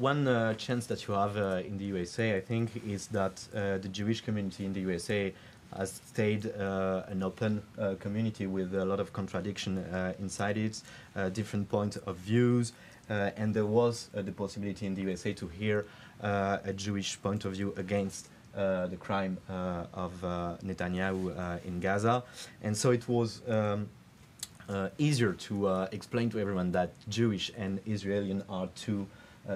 One chance that you have in the USA, I think, is that the Jewish community in the USA has stayed an open community with a lot of contradiction inside it, different points of views, and there was the possibility in the USA to hear a Jewish point of view against the crime of Netanyahu in Gaza. And so it was easier to explain to everyone that Jewish and Israeli are two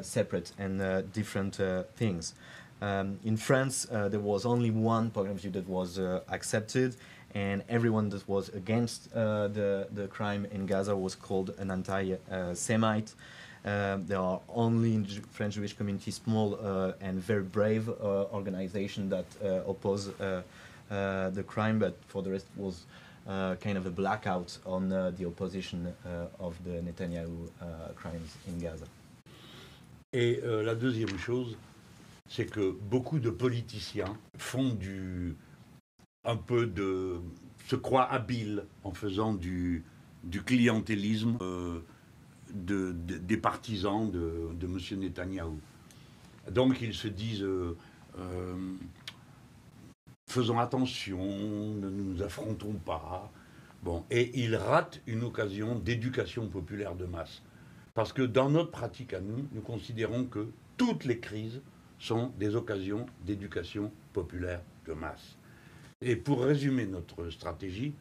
separate and different things. In France, there was only one point of view that was accepted, and everyone that was against the crime in Gaza was called an anti-Semite. There are only in the French Jewish community small and very brave organizations that oppose the crime, but for the rest was kind of a blackout on the opposition of the Netanyahu crimes in Gaza. Et la deuxième chose, c'est que beaucoup de politiciens font se croient habiles en faisant du clientélisme des partisans de M. Netanyahou. Donc ils se disent faisons attention, ne nous affrontons pas. Bon, et ils ratent une occasion d'éducation populaire de masse. Parce que dans notre pratique à nous, nous considérons que toutes les crises sont des occasions d'éducation populaire de masse. Et pour résumer notre stratégie,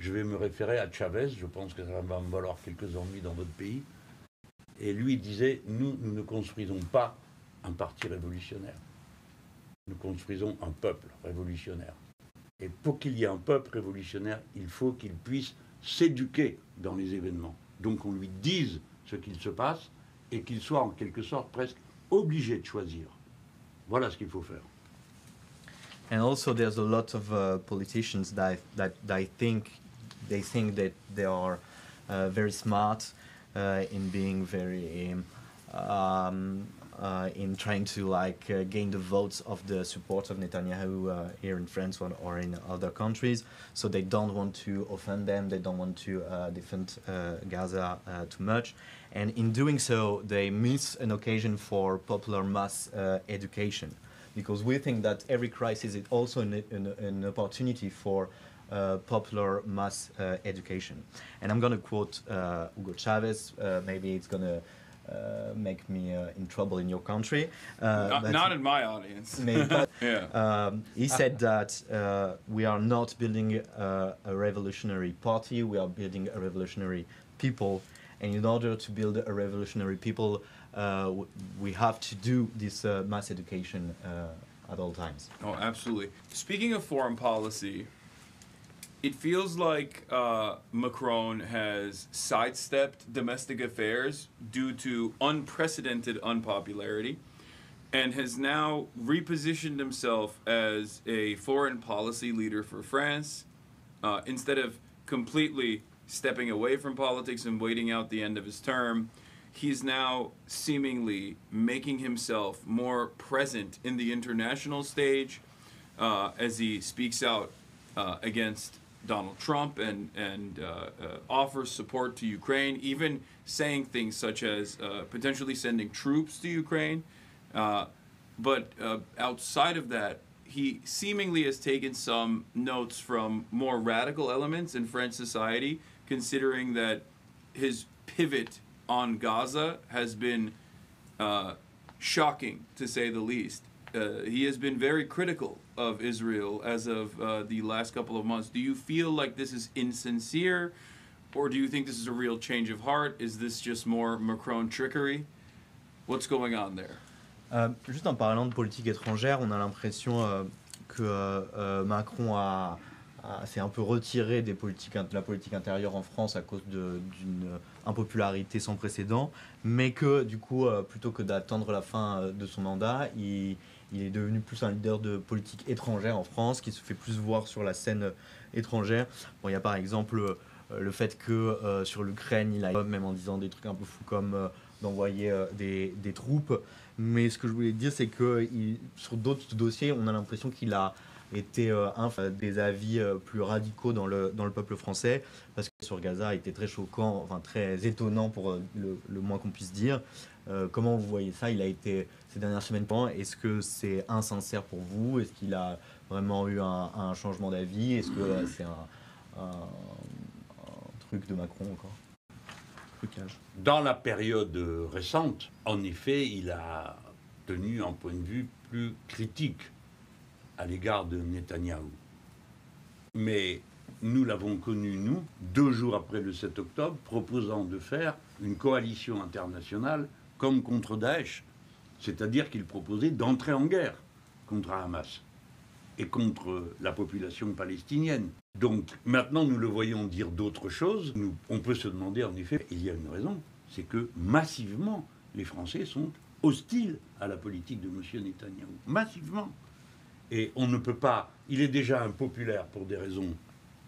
je vais me référer à Chavez, je pense que ça va me valoir quelques ennuis dans votre pays. Et lui disait, nous ne construisons pas un parti révolutionnaire. Nous construisons un peuple révolutionnaire. Et pour qu'il y ait un peuple révolutionnaire, il faut qu'il puisse s'éduquer dans les événements. Donc on lui dise ce qu'il se passe et qu'il soit en quelque sorte presque obligé de choisir. Voilà ce qu'il faut faire. And also there's a lot of politicians that think that they are very smart in being very in trying to gain the votes of the support of Netanyahu here in France or in other countries. So they don't want to offend them, they don't want to defend Gaza too much. And in doing so, they miss an occasion for popular mass education. Because we think that every crisis is also an opportunity for popular mass education. And I'm going to quote Hugo Chavez, maybe it's going to make me in trouble in your country. Not in my audience. But, yeah. He said that we are not building a revolutionary party, we are building a revolutionary people. And in order to build a revolutionary people, we have to do this mass education at all times. Oh, absolutely. Speaking of foreign policy, it feels like Macron has sidestepped domestic affairs due to unprecedented unpopularity and has now repositioned himself as a foreign policy leader for France instead of completely stepping away from politics and waiting out the end of his term. He's now seemingly making himself more present in the international stage as he speaks out against Donald Trump and offers support to Ukraine, even saying things such as potentially sending troops to Ukraine. But outside of that, he seemingly has taken some notes from more radical elements in French society, considering that his pivot on Gaza has been shocking, to say the least. He has been very critical of Israel as of the last couple of months. Do you feel like this is insincere, or do you think this is a real change of heart? Is this just more Macron trickery? What's going on there? Juste en parlant de politique étrangère, on a l'impression que Macron s'est un peu retiré de la politique intérieure en France à cause d'une impopularité sans précédent, mais que du coup, plutôt que d'attendre la fin de son mandat, il est devenu plus un leader de politique étrangère en France, qui se fait plus voir sur la scène étrangère. Bon, il y a par exemple le fait que sur l'Ukraine, il a même en disant des trucs un peu fous comme d'envoyer des troupes. Mais ce que je voulais dire, c'est que sur d'autres dossiers, on a l'impression qu'il a été des avis plus radicaux dans le peuple français, parce que sur Gaza, il était très choquant, enfin très étonnant pour le moins qu'on puisse dire. Comment vous voyez ça? Il a été ces dernières semaines. Est-ce que c'est insincère pour vous? Est-ce qu'il a vraiment eu un changement d'avis? Est-ce que c'est un truc de Macron encore? Trucage. Dans la période récente, en effet, il a tenu un point de vue plus critique à l'égard de Netanyahou. Mais nous l'avons connu, nous, 2 jours après le 7 octobre, proposant de faire une coalition internationale comme contre Daesh. C'est-à-dire qu'il proposait d'entrer en guerre contre Hamas et contre la population palestinienne. Donc maintenant, nous le voyons dire d'autres choses. On peut se demander, en effet, il y a une raison, c'est que massivement, les Français sont hostiles à la politique de M. Netanyahou. Massivement. Et on ne peut pas... Il est déjà impopulaire pour des raisons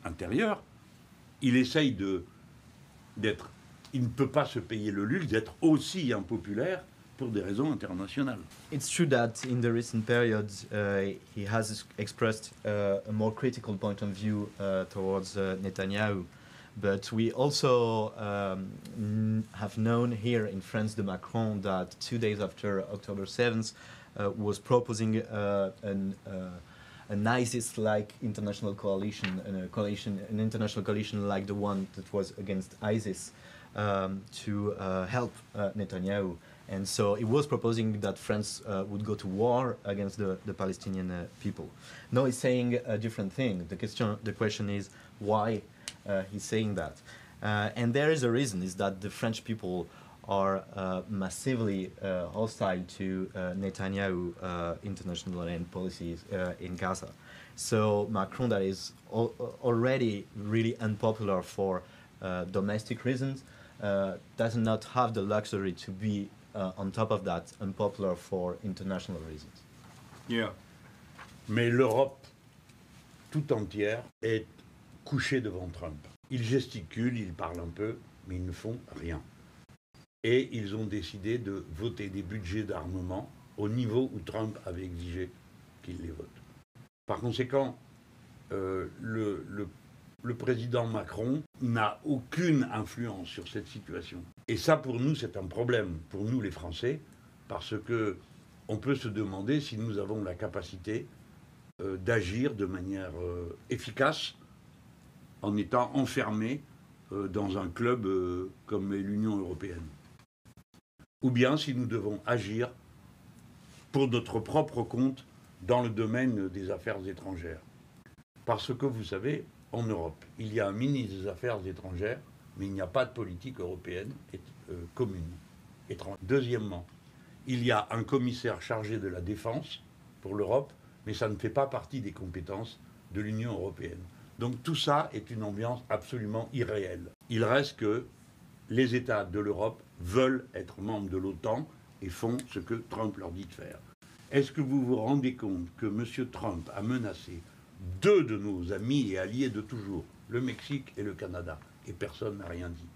intérieures. Il essaye d'être... Il ne peut pas se payer le luxe d'être aussi impopulaire pour des raisons internationales. It's true that in the recent periods he has expressed a more critical point of view towards Netanyahu, but we also have known here in France the Macron that 2 days after October 7th was proposing an ISIS-like international coalition, an international coalition like the one that was against ISIS to help Netanyahu. And so it was proposing that France would go to war against the Palestinian people. Now he's saying a different thing. The question is why he's saying that. And there is a reason, is that the French people are massively hostile to Netanyahu international and policies in Gaza. So Macron, that is already really unpopular for domestic reasons, does not have the luxury to be on top of that, unpopular for international reasons. Yeah. Mais l'Europe tout entière est couchée devant Trump. Ils gesticulent, ils parlent un peu, mais ils ne font rien. Et ils ont décidé de voter des budgets d'armement au niveau où Trump avait exigé qu'ils les votent. Par conséquent, le président Macron n'a aucune influence sur cette situation. Et ça, pour nous, c'est un problème, pour nous les Français, parce que on peut se demander si nous avons la capacité d'agir de manière efficace en étant enfermés dans un club comme l'Union européenne. Ou bien si nous devons agir pour notre propre compte dans le domaine des affaires étrangères. Parce que vous savez, en Europe, il y a un ministre des Affaires étrangères, mais il n'y a pas de politique européenne commune. Deuxièmement, il y a un commissaire chargé de la défense, pour l'Europe, mais ça ne fait pas partie des compétences de l'Union européenne. Donc tout ça est une ambiance absolument irréelle. Il reste que les États de l'Europe veulent être membres de l'OTAN et font ce que Trump leur dit de faire. Est-ce que vous vous rendez compte que M. Trump a menacé deux de nos amis et alliés de toujours, le Mexique et le Canada, et personne n'a rien dit?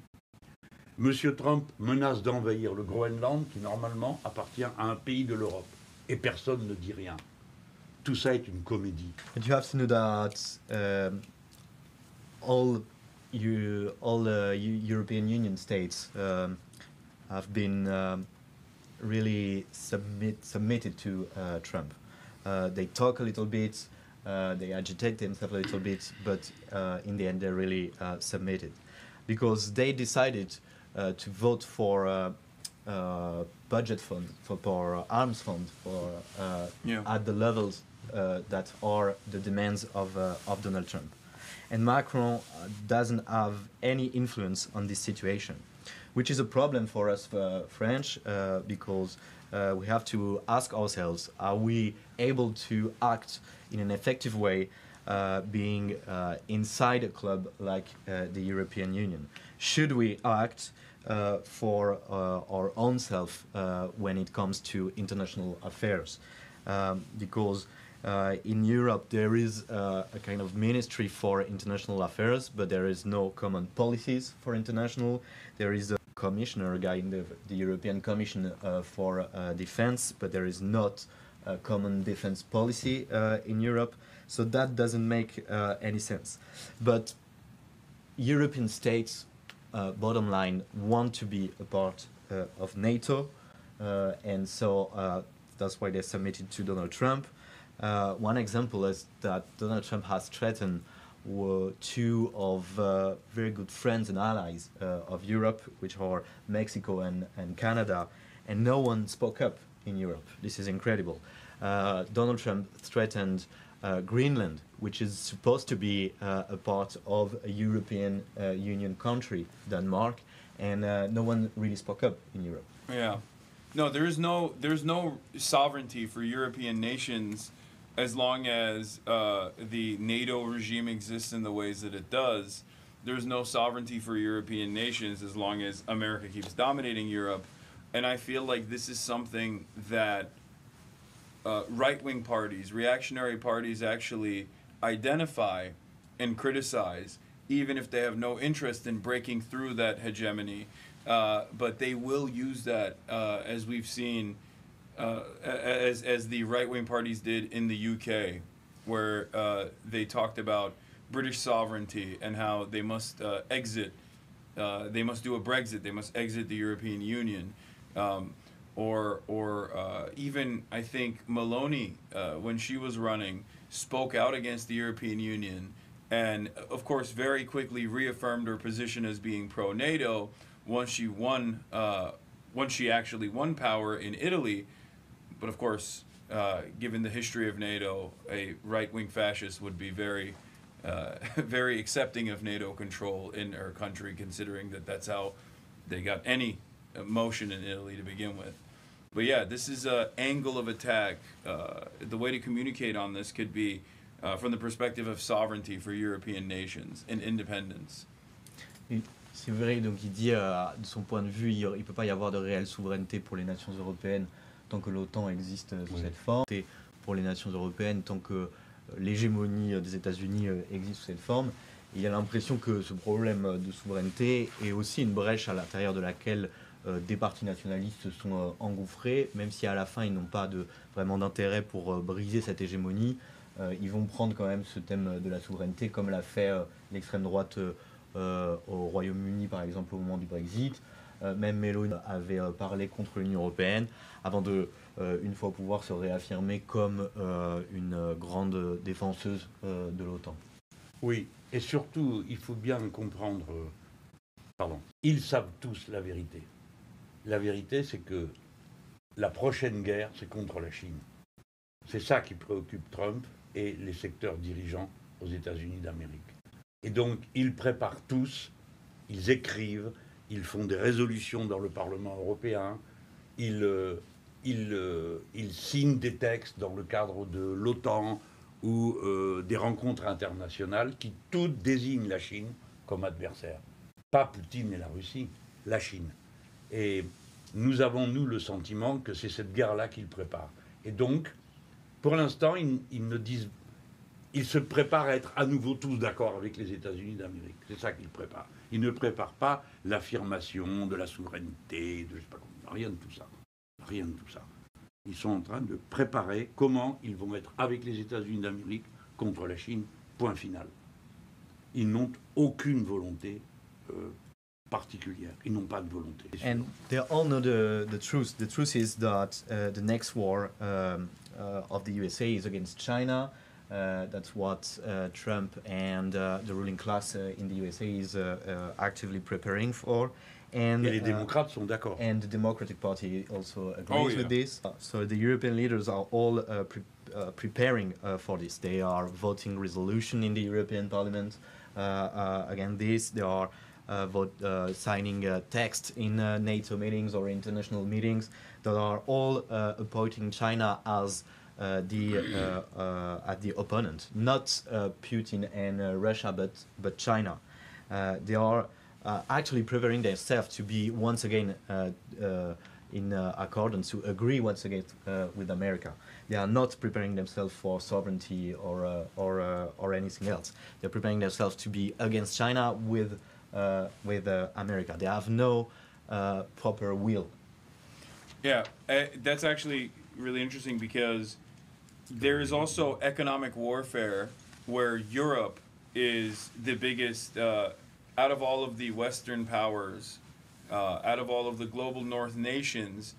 M. Trump menace d'envahir le Groenland, qui normalement appartient à un pays de l'Europe, et personne ne dit rien. Tout ça est une comédie. But you have to know that all European Union states have been really submitted to Trump. They talk a little bit, they agitate themselves a little bit, but in the end they really submitted, because they decided to vote for budget fund for arms fund for at the levels that are the demands of Donald Trump. And Macron doesn't have any influence on this situation, which is a problem for us French, because we have to ask ourselves, are we able to act in an effective way being inside a club like the European Union? Should we act for our own self when it comes to international affairs? Because in Europe there is a kind of ministry for international affairs, but there is no common policies for international. There is a commissioner, a guy in the European Commission for defense, but there is not a common defense policy in Europe. So that doesn't make any sense. But European states, bottom line, want to be a part of NATO, and so that's why they submitted to Donald Trump. One example is that Donald Trump has threatened two of very good friends and allies of Europe, which are Mexico and Canada, and no one spoke up in Europe. This is incredible. Donald Trump threatened Greenland, which is supposed to be a part of a European Union country, Denmark, and no one really spoke up in Europe. Yeah. No, there's no sovereignty for European nations as long as the NATO regime exists in the ways that it does. There's no sovereignty for European nations as long as America keeps dominating Europe. And I feel like this is something that right-wing parties, reactionary parties actually identify and criticize, even if they have no interest in breaking through that hegemony. But they will use that, as we've seen, as the right-wing parties did in the UK, where they talked about British sovereignty and how they must exit, they must do a Brexit, they must exit the European Union. Or even, I think, Meloni, when she was running, spoke out against the European Union and, of course, very quickly reaffirmed her position as being pro-NATO once she actually won power in Italy. But, of course, given the history of NATO, a right-wing fascist would be very, very accepting of NATO control in her country, considering that that's how they got any motion in Italy to begin with. But yeah, this is an angle of attack. The way to communicate on this could be from the perspective of sovereignty for European nations and independence. C'est vrai, donc il dit, de son point de vue, il ne peut pas y avoir de réelle souveraineté pour les nations européennes tant que l'OTAN existe sous cette forme, et pour les nations européennes tant que l'hégémonie des États-Unis existe sous cette forme. Il a l'impression que ce problème de souveraineté est aussi une brèche à l'intérieur de laquelle des partis nationalistes se sont engouffrés, même si à la fin ils n'ont pas vraiment d'intérêt pour briser cette hégémonie. Ils vont prendre quand même ce thème de la souveraineté, comme l'a fait l'extrême droite au Royaume-Uni, par exemple, au moment du Brexit. Même Mélenchon avait parlé contre l'Union européenne, avant de, une fois au pouvoir, se réaffirmer comme une grande défenseuse de l'OTAN. Oui, et surtout, il faut bien comprendre... Ils savent tous la vérité. La vérité, c'est que la prochaine guerre, c'est contre la Chine. C'est ça qui préoccupe Trump et les secteurs dirigeants aux États-Unis d'Amérique. Et donc, ils préparent tous, ils écrivent, ils font des résolutions dans le Parlement européen, ils il signe des textes dans le cadre de l'OTAN ou des rencontres internationales qui toutes désignent la Chine comme adversaire. Pas Poutine et la Russie, la Chine. Et nous avons, nous, le sentiment que c'est cette guerre-là qu'ils préparent. Et donc, pour l'instant, ils se préparent à être à nouveau tous d'accord avec les États-Unis d'Amérique. C'est ça qu'ils préparent. Ils ne préparent pas l'affirmation de la souveraineté, de je sais pas quoi, rien de tout ça. Rien de tout ça. Ils sont en train de préparer comment ils vont être avec les États-Unis d'Amérique contre la Chine, point final. Ils n'ont aucune volonté particulière. Ils n'ont pas de volonté. And they all know the truth. The truth is that the next war of the USA is against China. That's what Trump and the ruling class in the USA is actively preparing for. And, et les démocrates sont d'accord. And the Democratic Party also agrees with this. So the European leaders are all preparing for this. They are voting resolution in the European Parliament against this. They are signing text in NATO meetings or international meetings that are all appointing China as the opponent, not Putin and Russia, but China. They are actually preparing themselves to be once again in accordance, to agree once again with America. They are not preparing themselves for sovereignty or anything else. They're preparing themselves to be against China with America. They have no proper will. Yeah, that's actually really interesting because there is also economic warfare where Europe is the biggest, out of all of the Western powers, out of all of the global North nations,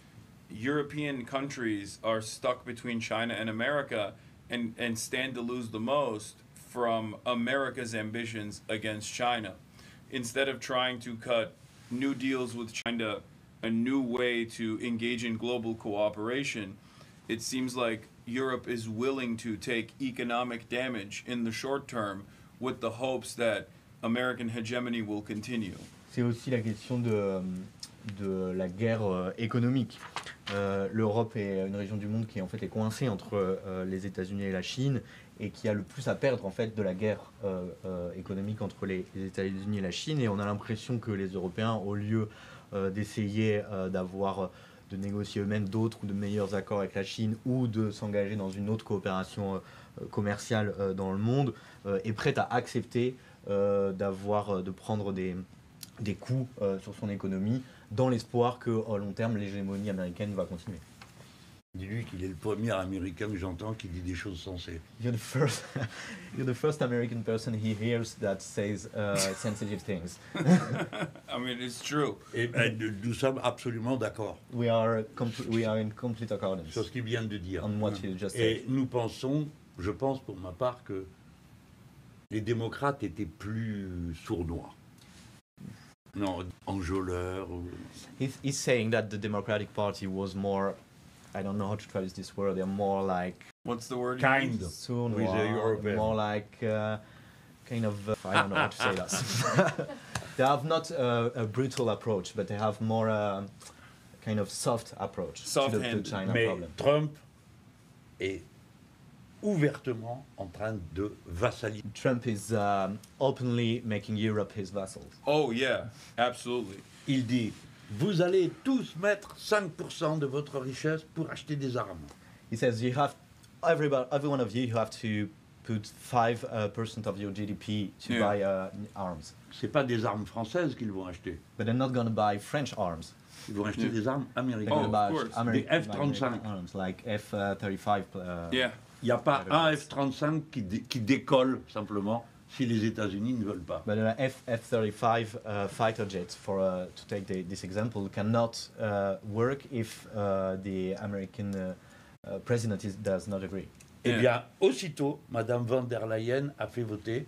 European countries are stuck between China and America and stand to lose the most from America's ambitions against China. Instead of trying to cut new deals with China, a new way to engage in global cooperation, it seems like Europe is willing to take economic damage in the short term with the hopes that American hegemony will continue. C'est aussi la question de la guerre économique. L'Europe est une région du monde qui en fait est coincée entre les États-Unis et la Chine et qui a le plus à perdre en fait de la guerre économique entre les États-Unis et la Chine. Et on a l'impression que les Européens, au lieu d'essayer de négocier eux-mêmes d'autres ou de meilleurs accords avec la Chine ou de s'engager dans une autre coopération commerciale dans le monde, est prête à accepter de prendre des coups sur son économie dans l'espoir qu'au long terme, l'hégémonie américaine va continuer. Dis-lui qu'il est le premier Américain que j'entends qui dit des choses sensées. You're the first American person he hears that says sensitive things. I mean, it's true. Et nous sommes absolument d'accord. We are in complete accordance. Sur ce qu'il vient de dire. On what you just said. Et nous pensons, je pense pour ma part, que les démocrates étaient plus sournois. Non, enjôleurs. He's saying that the Democratic Party was more, I don't know how to traduce this word, they're more like... What's the word? Kind. Sournois, with the European. more like kind of, I don't know how to say that. They have not a brutal approach, but they have more kind of soft approach to the China Mais problem. Trump est ouvertement en train de vassaliser. Trump is openly making Europe his vassals. Oh yeah, absolutely. Il dit, vous allez tous mettre 5% de votre richesse pour acheter des armes. He says you have, every one of you have to put 5% of your GDP to buy arms. C'est pas des armes françaises qu'ils vont acheter. But they're not going to buy French arms. Ils vont acheter des armes américaines. Oh, of course. Des F-35. Arms, like F-35. Yeah. Il n'y a pas un F-35 qui décolle simplement si les États-Unis ne veulent pas. But an F-35 fighter jet, to take this example, cannot work if the American president does not agree. Eh bien, aussitôt, Madame von der Leyen a fait voter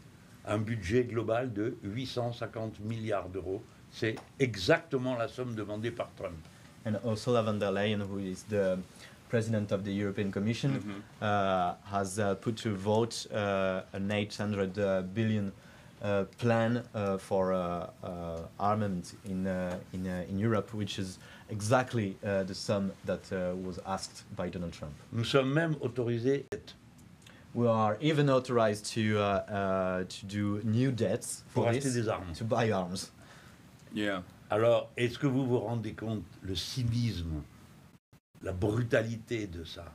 un budget global de 850 milliards d'euros. C'est exactement la somme demandée par Trump. And Ursula von der Leyen, who is the president of the European Commission, has put to vote an 800 billion plan for armament in Europe, which is exactly the sum that was asked by Donald Trump. Nous sommes même autorisés. We are even authorized to do new debts Pour for acheter this, des armes. to buy arms. Yeah. Alors, est-ce que vous vous rendez compte le cynisme, la brutalité de ça?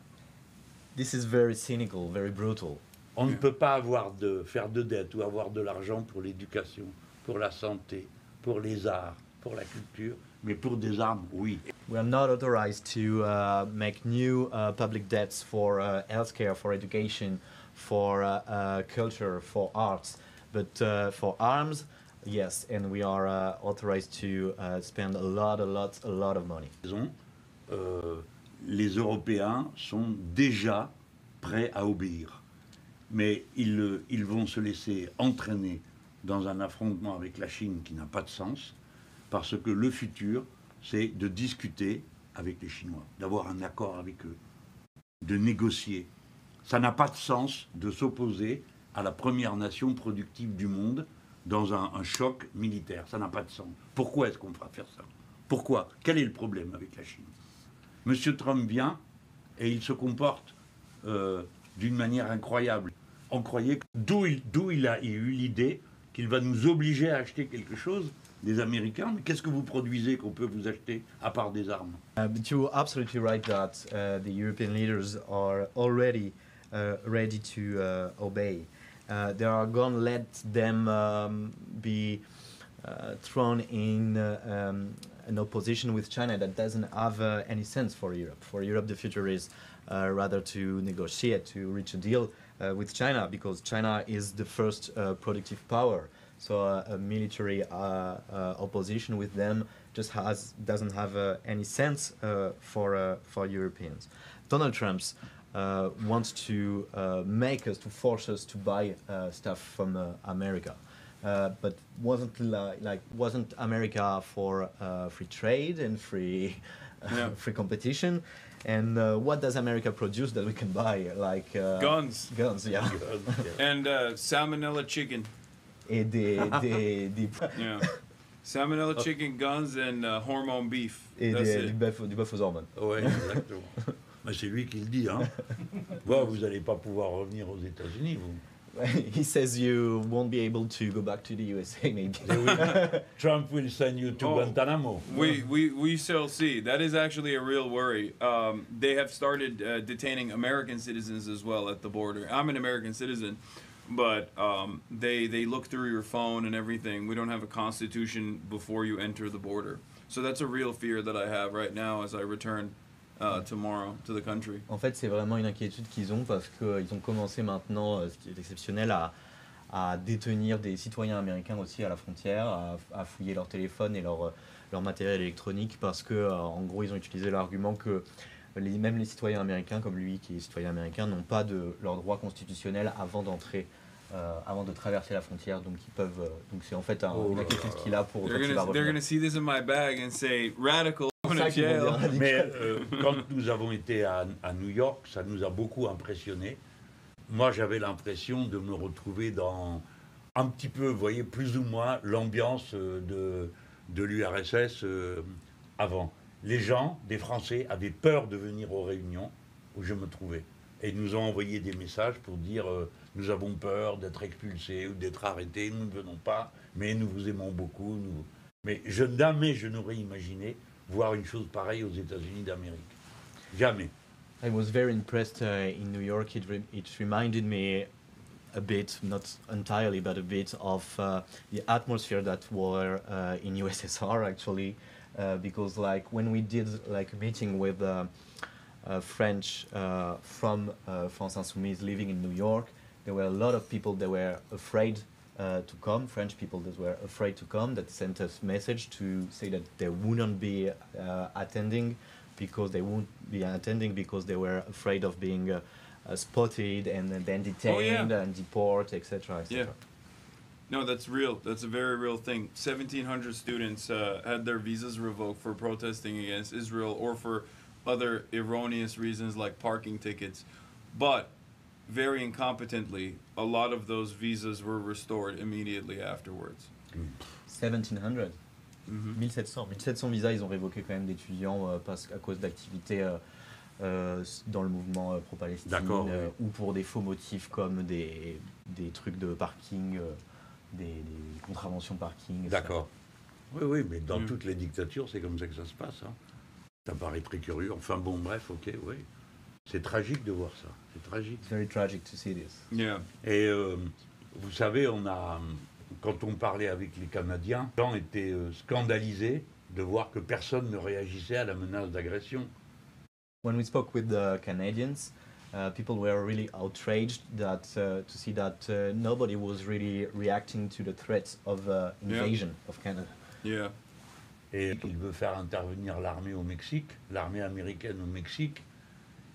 This is very cynical, very brutal. On ne peut pas faire de dette ou avoir de l'argent pour l'éducation, pour la santé, pour les arts, pour la culture, mais pour des armes, oui. We are not authorized to make new public debts for healthcare, for education, for culture, for arts, but for arms, yes, and we are authorized to spend a lot of money. Les Européens sont déjà prêts à obéir. Mais ils vont se laisser entraîner dans un affrontement avec la Chine qui n'a pas de sens, parce que le futur, c'est de discuter avec les Chinois, d'avoir un accord avec eux, de négocier. Ça n'a pas de sens de s'opposer à la première nation productive du monde dans un choc militaire. Ça n'a pas de sens. Pourquoi est-ce qu'on va faire ça? Pourquoi? Quel est le problème avec la Chine? Monsieur Trump vient et il se comporte d'une manière incroyable. On croyait d'où il a eu l'idée qu'il va nous obliger à acheter quelque chose, des Américains. Mais qu'est-ce que vous produisez qu'on peut vous acheter à part des armes? But you're absolutely right that the European leaders are already ready to obey. They are going to let them be thrown in an opposition with China that doesn't have any sense for Europe. For Europe, the future is rather to negotiate, to reach a deal with China, because China is the first productive power. So a military opposition with them just doesn't have any sense for Europeans. Donald Trump wants to make us, to force us to buy stuff from America. But wasn't America for free trade and free competition? And what does America produce that we can buy? Like Guns. Guns, yeah. And salmonella chicken. Et des Yeah. Salmonella chicken, guns, and hormone beef. et That's du it. bœuf aux hormones. Oui, exactement. Mais c'est lui qui le dit. Hein. Vous n'allez pas pouvoir revenir aux États-Unis, vous. He says you won't be able to go back to the USA, maybe. Trump will send you to Guantanamo. We shall see. That is actually a real worry. They have started detaining American citizens as well at the border. I'm an American citizen, but they look through your phone and everything. We don't have a constitution before you enter the border. So that's a real fear that I have right now as I return tomorrow to the country. En fait, c'est vraiment une inquiétude qu'ils ont parce qu'ils ont commencé maintenant, ce qui est exceptionnel, à détenir des citoyens américains aussi à la frontière, à fouiller leur téléphone et leur matériel électronique parce que, en gros, ils ont utilisé l'argument que même les citoyens américains, comme lui qui est citoyen américain, n'ont pas leur droit constitutionnel avant d'entrer, avant de traverser la frontière, donc ils peuvent. Donc c'est en fait une inquiétude qu'il a pour. They're gonna see this in my bag and say radical. Mais quand nous avons été à New York, ça nous a beaucoup impressionnés. Moi, j'avais l'impression de me retrouver dans un petit peu, vous voyez, plus ou moins l'ambiance de l'URSS avant. Les gens, des Français, avaient peur de venir aux réunions où je me trouvais. Et ils nous ont envoyé des messages pour dire nous avons peur d'être expulsés ou d'être arrêtés, nous ne venons pas, mais nous vous aimons beaucoup. Mais jamais je n'aurais imaginé voir une chose pareille aux États-Unis d'Amérique. Jamais. I was very impressed in New York. It reminded me a bit, not entirely, but a bit of the atmosphere that were in USSR actually, because like when we did like a meeting with French from France Insoumise living in New York, there were a lot of people that were afraid to come, French people that were afraid to come, that sent us message to say that they wouldn't be attending because they were afraid of being spotted and then detained and deported, etc. etc. Yeah. No, that's real. That's a very real thing. 1,700 students had their visas revoked for protesting against Israel or for other erroneous reasons like parking tickets. But very incompetently, a lot of those visas were restored immediately afterwards. 1700. 1700 visas, ils ont révoqué quand même d'étudiants à cause d'activités dans le mouvement pro-Palestine ou pour des faux motifs comme des trucs de parking, des contraventions parking. D'accord. Oui, oui, mais dans toutes les dictatures, c'est comme ça que ça se passe. Hein. Ça paraît très curieux. Enfin bon, bref, ok, oui. C'est tragique de voir ça. C'est tragique. It's very tragic to see this. Yeah. Et vous savez, quand on parlait avec les Canadiens, les gens étaient scandalisés de voir que personne ne réagissait à la menace d'agression. When we spoke with the Canadians, people were really outraged to see that nobody was really reacting to the threat of invasion of Canada. Yeah. Et il veut faire intervenir l'armée au Mexique, l'armée américaine au Mexique.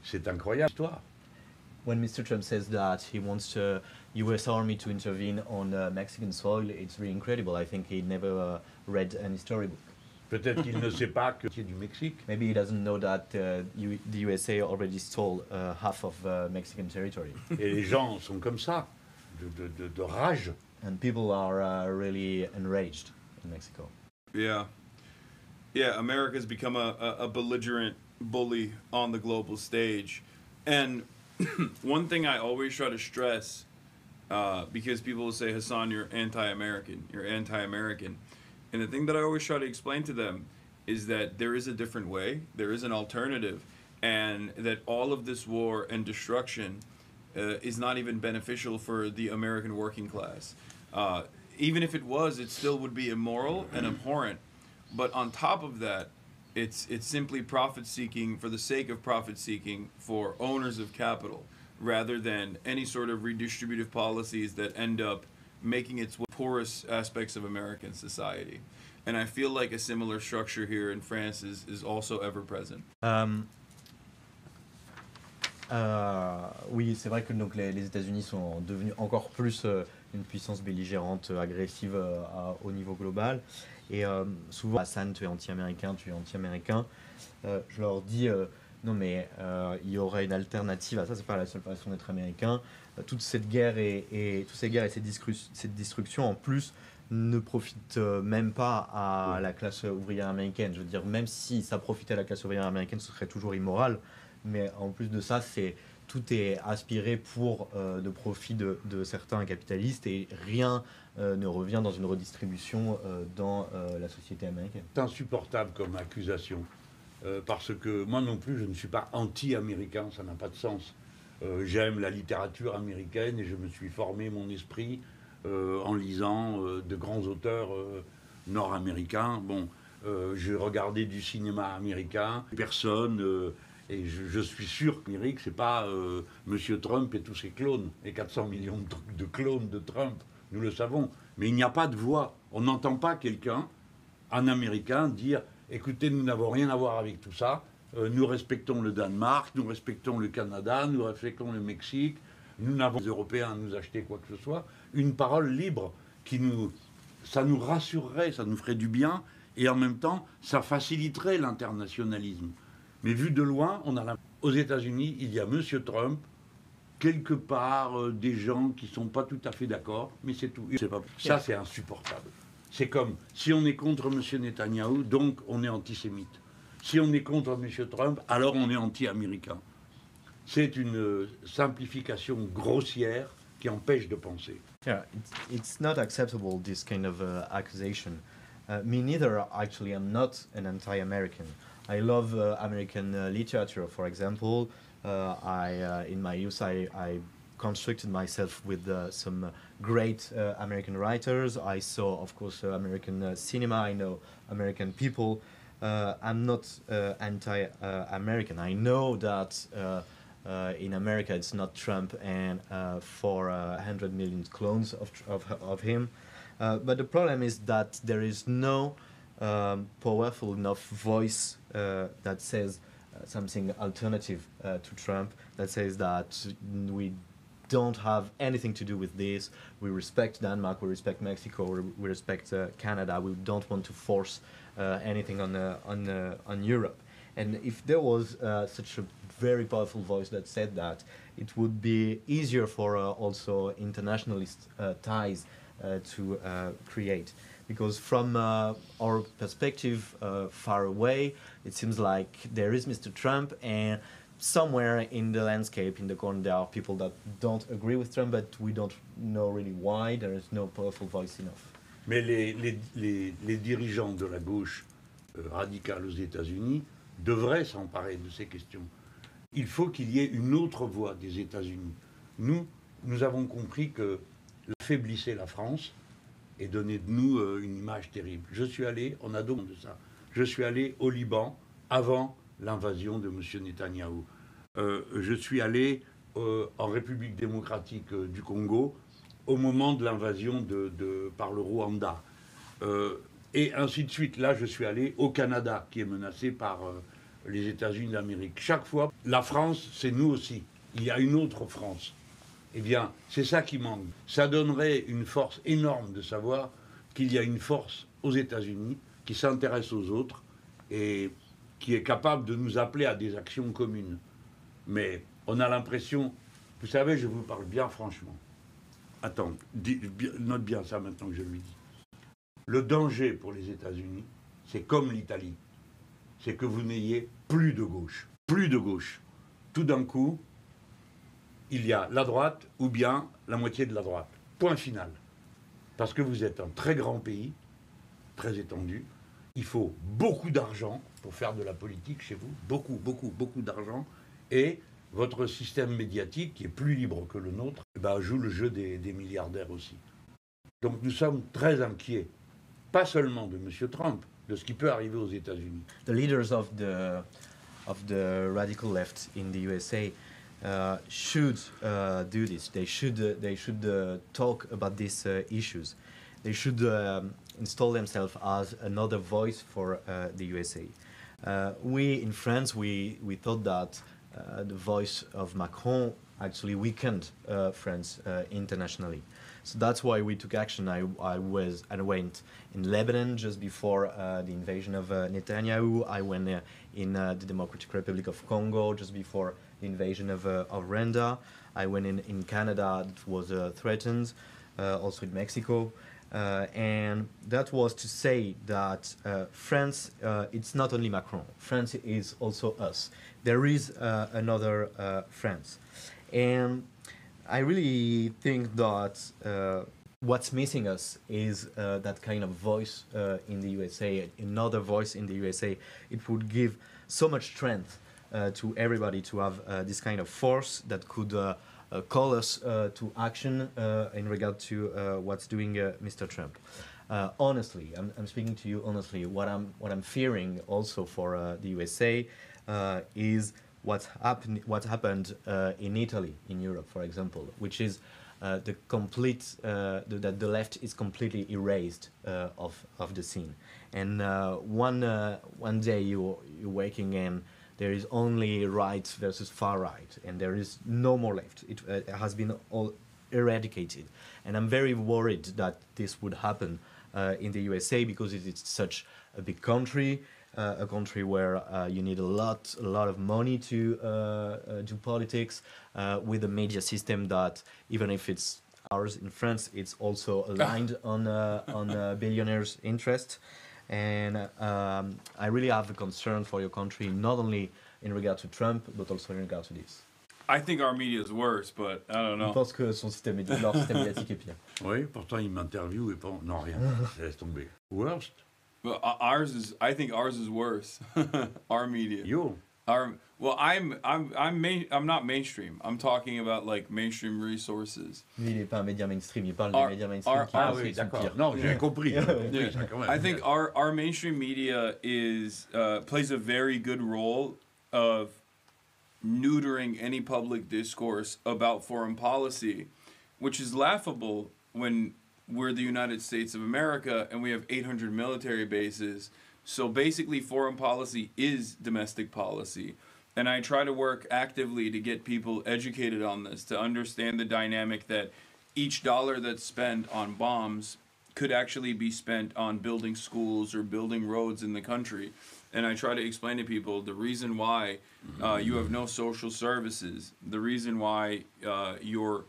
C'est incroyable, l'histoire. When Mr. Trump says that he wants the US Army to intervene on Mexican soil, it's really incredible. I think he never read any storybook. Peut-être qu'il ne sait pas que c'est du Mexique. Maybe he doesn't know that the USA already stole half of Mexican territory. Et les gens sont comme ça, de rage. And people are really enraged in Mexico. Yeah. Yeah, America's become a belligerent bully on the global stage. And one thing I always try to stress, because people will say, Hasan, you're anti-American. And the thing that I always try to explain to them is that there is a different way, there is an alternative, and that all of this war and destruction is not even beneficial for the American working class. Even if it was, it still would be immoral and abhorrent. But on top of that, it's simply profit-seeking for the sake of profit-seeking for owners of capital, rather than any sort of redistributive policies that end up making its poorest aspects of American society. And I feel like a similar structure here in France is also ever present. Oui, c'est vrai que donc, les États-Unis sont devenus encore plus une puissance belligérante, agressive au niveau global. Et souvent, Hasan, tu es anti-américain. Je leur dis, non mais il y aurait une alternative à ça, c'est pas la seule façon d'être américain. Toute cette guerre et cette destruction, en plus, ne profite même pas à la classe ouvrière américaine. Je veux dire, même si ça profitait à la classe ouvrière américaine, ce serait toujours immoral. Mais en plus de ça, tout est aspiré pour de profit de certains capitalistes et rien ne revient dans une redistribution dans la société américaine. C'est insupportable comme accusation, parce que moi non plus, je ne suis pas anti-américain, ça n'a pas de sens. J'aime la littérature américaine et je me suis formé mon esprit en lisant de grands auteurs nord-américains. Bon, j'ai regardé du cinéma américain, personne... Et je suis sûr que l'Amérique, c'est pas Monsieur Trump et tous ses clones, et 400 millions de clones de Trump, nous le savons. Mais il n'y a pas de voix. On n'entend pas quelqu'un, un Américain, dire « Écoutez, nous n'avons rien à voir avec tout ça, nous respectons le Danemark, nous respectons le Canada, nous respectons le Mexique, nous n'avons les Européens à nous acheter quoi que ce soit. » Une parole libre ça nous rassurerait, ça nous ferait du bien, et en même temps, ça faciliterait l'internationalisme. Mais vu de loin, aux États-Unis, il y a M. Trump, quelque part, des gens qui ne sont pas tout à fait d'accord, mais c'est tout. Ça, c'est insupportable. C'est comme, si on est contre M. Netanyahou, donc on est antisémite. Si on est contre M. Trump, alors on est anti-américain. C'est une simplification grossière qui empêche de penser. Yeah, it's not acceptable, this kind of accusation. Me neither, actually, I'm not an anti-American. I love American literature, for example. In my youth, I constructed myself with some great American writers. I saw, of course, American cinema. I know American people. I'm not anti-American. I know that in America it's not Trump and 400 million clones of him. But the problem is that there is no powerful enough voice that says something alternative to Trump, that says that we don't have anything to do with this. We respect Denmark, we respect Mexico, we respect Canada. We don't want to force anything on Europe. And if there was such a very powerful voice that said that it would be easier for also internationalist ties to create. Because from our perspective far away, it seems like there is Mr. Trump, and somewhere in the landscape, in the corner, there are people that don't agree with Trump, but we don't know really why. There is no powerful voice enough. Mais les dirigeants de la gauche radicale aux États-Unis devraient s'emparer de ces questions. Il faut qu'il y ait une autre voix des États-Unis. Nous avons compris que l'affaiblissait la France et donnait de nous une image terrible. Je suis allé, on a demandé ça, je suis allé au Liban avant l'invasion de M. Netanyahou. Je suis allé en République démocratique du Congo au moment de l'invasion par le Rwanda. Et ainsi de suite. Là, je suis allé au Canada, qui est menacé par les États-Unis d'Amérique. Chaque fois, la France, c'est nous aussi. Il y a une autre France. Eh bien, c'est ça qui manque. Ça donnerait une force énorme de savoir qu'il y a une force aux États-Unis qui s'intéresse aux autres et qui est capable de nous appeler à des actions communes. Mais on a l'impression... Vous savez, je vous parle bien franchement. Attends, note bien ça maintenant que je lui dis. Le danger pour les États-Unis, c'est comme l'Italie. C'est que vous n'ayez plus de gauche. Plus de gauche. Tout d'un coup, il y a la droite ou bien la moitié de la droite. Point final. Parce que vous êtes un très grand pays, très étendu. Il faut beaucoup d'argent pour faire de la politique chez vous. Beaucoup, beaucoup, beaucoup d'argent. Et votre système médiatique, qui est plus libre que le nôtre, joue le jeu des milliardaires aussi. Donc nous sommes très inquiets. Pas seulement de M. Trump, de ce qui peut arriver aux États-Unis. The leaders of the radical left in the USA should do this. They should talk about these issues. They should install themselves as another voice for the USA. We in France, we thought that the voice of Macron actually weakened France internationally. So that's why we took action. I went in Lebanon just before the invasion of Netanyahu. I went in the Democratic Republic of Congo just before the invasion of Rwanda. I went in Canada, that was threatened, also in Mexico. And that was to say that France, it's not only Macron. France is also us. There is another France. And I really think that what's missing us is that kind of voice in the USA, another voice in the USA. It would give so much strength to everybody to have this kind of force that could call us to action in regard to what's doing Mr. Trump. Honestly, I'm speaking to you honestly. What I'm fearing also for the USA is what happened in Italy, in Europe, for example, which is that the left is completely erased of the scene. And one day you're waking and there is only right versus far right, and there is no more left. It has been all eradicated. And I'm very worried that this would happen in the USA because it is such a big country, a country where you need a lot of money to do politics, with a media system that, even if it's ours in France, it's also aligned on billionaires' interest. And I really have a concern for your country, not only in regard to Trump, but also in regard to this. I think our media is worse, but I don't know. Je pense que leur système médiatique est pire. Oui, pourtant il m'interviewe et pas... Non, rien, laisse tomber. Worst? Well, I think ours is worse. Our media. Yo. Well, I'm not mainstream. I'm talking about like mainstream resources. Lui, il n'est pas un média mainstream. Il parle des médias mainstream. Oui, d'accord. Non, j'ai compris. I think our mainstream media plays a very good role of neutering any public discourse about foreign policy, which is laughable when we're the United States of America and we have 800 military bases. So basically foreign policy is domestic policy. And I try to work actively to get people educated on this, to understand the dynamic that each dollar that's spent on bombs could actually be spent on building schools or building roads in the country. And I try to explain to people the reason why you have no social services, the reason why your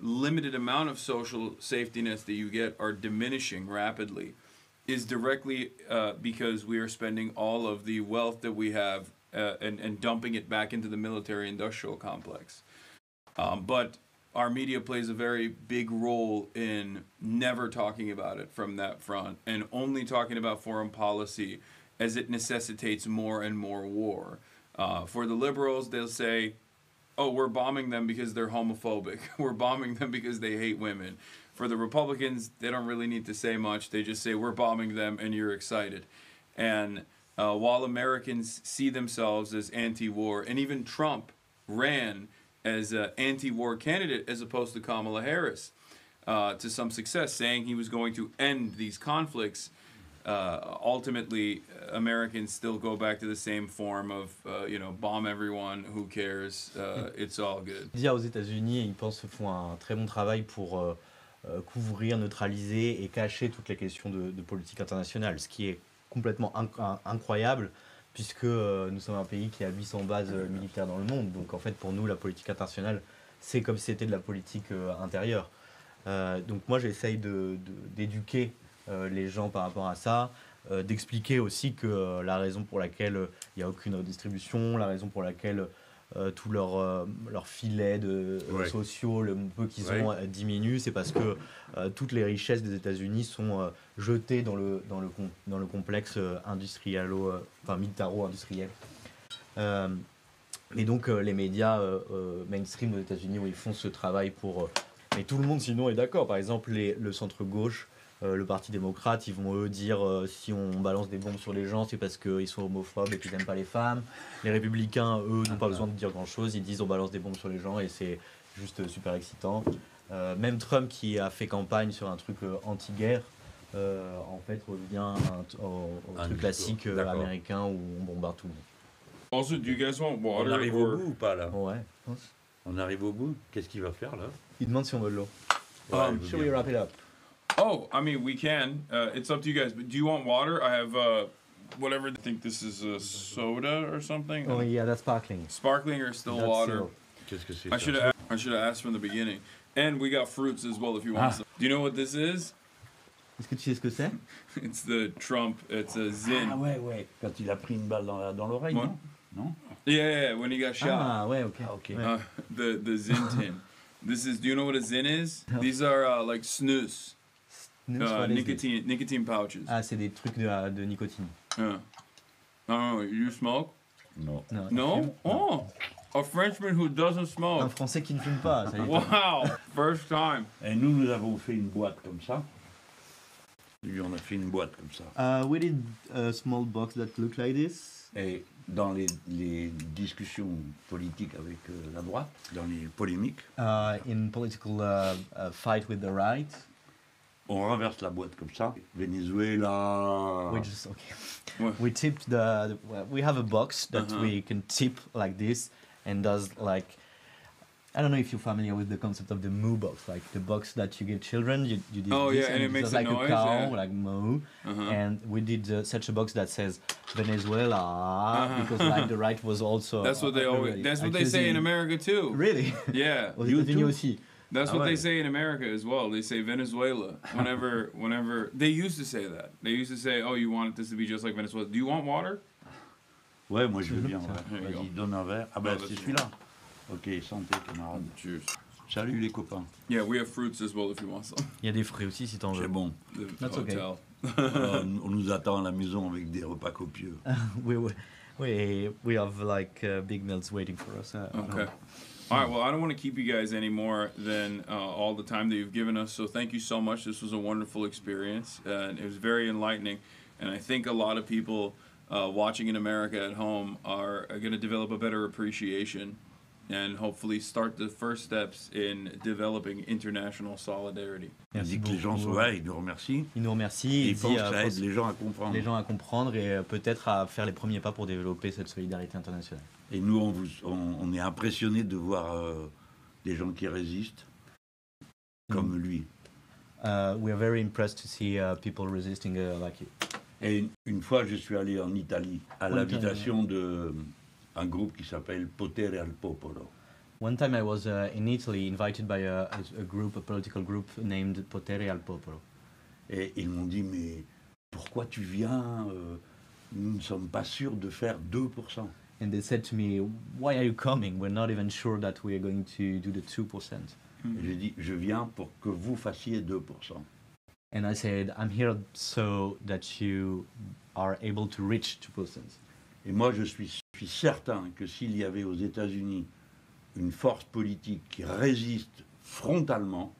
limited amount of social safety nets that you get are diminishing rapidly is directly because we are spending all of the wealth that we have and dumping it back into the military-industrial complex. But our media plays a very big role in never talking about it from that front and only talking about foreign policy as it necessitates more and more war. For the liberals, they'll say, oh, we're bombing them because they're homophobic. We're bombing them because they hate women. For the Republicans, they don't really need to say much. They just say, we're bombing them and you're excited. And while Americans see themselves as anti-war, and even Trump ran as an anti-war candidate as opposed to Kamala Harris to some success, saying he was going to end these conflicts, ultimately Americans still go back to the same form of, bomb everyone, who cares, it's all good. Aux États-Unis, ils pensent font un très bon travail pour couvrir, neutraliser et cacher toutes les questions de politique internationale, ce qui est complètement incroyable puisque nous sommes un pays qui a 800 bases militaires dans le monde. Donc en fait pour nous la politique internationale c'est comme si c'était de la politique intérieure. Donc moi j'essaye d'éduquer les gens par rapport à ça, d'expliquer aussi que la raison pour laquelle il n'y a aucune redistribution, la raison pour laquelle tous leurs filets sociaux, le peu qu'ils ont diminuent, c'est parce que toutes les richesses des États-Unis sont jetées dans le complexe militaro-industriel. Et donc les médias mainstream aux États-Unis où ils font ce travail pour... mais tout le monde sinon est d'accord. Par exemple le centre-gauche, le Parti démocrate, ils vont eux dire si on balance des bombes sur les gens, c'est parce qu'ils sont homophobes et qu'ils n'aiment pas les femmes. Les républicains, eux, n'ont pas besoin de dire grand-chose. Ils disent on balance des bombes sur les gens et c'est juste super excitant. Même Trump qui a fait campagne sur un truc anti-guerre, en fait revient au truc classique américain où on bombarde tout le monde. Also, do you guys want water? On arrive au bout ou pas là? Ouais, je pense. On arrive au bout? Qu'est-ce qu'il va faire là? Il demande si on veut de l'eau. Should we wrap it up? Oh, I mean, we can. It's up to you guys. But do you want water? I have whatever. I think this is a soda or something. Oh yeah, that's sparkling. Sparkling or still That's water? still. Qu'est-ce que c'est? I should have asked from the beginning. And we got fruits as well if you want some. Do you know what this is? Est-ce que tu sais ce que c'est? It's the Trump. It's a Zin. Ah ouais. Quand il a pris une balle dans l'oreille, Ouais. non? Yeah, when he got shot. Ah ouais, ok. Ok. Ouais. The Zin tin. This is. Do you know what a Zin is? No. These are like snus. What is this? Nicotine pouches. Ah, c'est des trucs de nicotine. Oh, you smoke? Non. No? Oh, a Frenchman who doesn't Un smoke. Français qui ne fume pas. Ça y est. Wow, first time. Et nous avons fait une boîte comme ça. Lui, on a fait une boîte comme ça. We did a small box that looked like this. Et dans les discussions politiques avec la droite, dans les polémiques, In political fight with the right. on renverse la boîte comme ça. Venezuela. We just What? we tipped we have a box that we can tip like this and does like I don't know if you're familiar with the concept of the moo box, like the box that you give children. You did Oh, this yeah, and it makes does a like noise, a cow, yeah. like moo. And we did such a box that says Venezuela because like the right was also. That's what they always. That's what they say in America too. Really? Yeah, Aux États-Unis aussi. that's Ah what they ouais. say in America as well. They say Venezuela whenever they used to say that. They used to say, "Oh, you want this to be just like Venezuela? Do you want water?" Ouais, moi je veux bien. There you Vas-y, go. donne un verre. Ah ben Oh, c'est that's celui-là. Ok, santé camarade. Cheers. Salut les copains. Yeah, we have fruits as well if you want some. Il y a des fruits aussi si t'en C'est veux. bon. The That's okay. hotel. On nous attend à la maison avec des repas copieux. We have like big meals waiting for us. Okay. All right. Well, I don't want to keep you guys any more than all the time that you've given us. So thank you so much. This was a wonderful experience, and it was very enlightening. And I think a lot of people watching in America at home are going to develop a better appreciation, and hopefully start the first steps in developing international solidarity. Il dit que les gens sont là, il nous remercie. Il nous remercie. Et Il il pense dit que ça aide les gens à comprendre. les gens à comprendre et peut-être à faire les premiers pas pour développer cette solidarité internationale. Et nous, on est impressionnés de voir des gens qui résistent, comme lui. we are very impressed to see people resisting like you. Et une fois, je suis allé en Italie à One l'invitation d'un groupe qui s'appelle Potere al Popolo. One time I was in Italy, invited by a political group named Potere al Popolo. Et ils m'ont dit, mais pourquoi tu viens Nous ne sommes pas sûrs de faire 2%. And they said to me, why are you coming? We're not even sure that we are going to do the 2%. Et j'ai dit, je viens pour que vous fassiez 2%. And I said, I'm here so that you are able to reach 2%. Et moi, je suis certain que s'il y avait aux États-Unis une force politique qui résiste frontalement,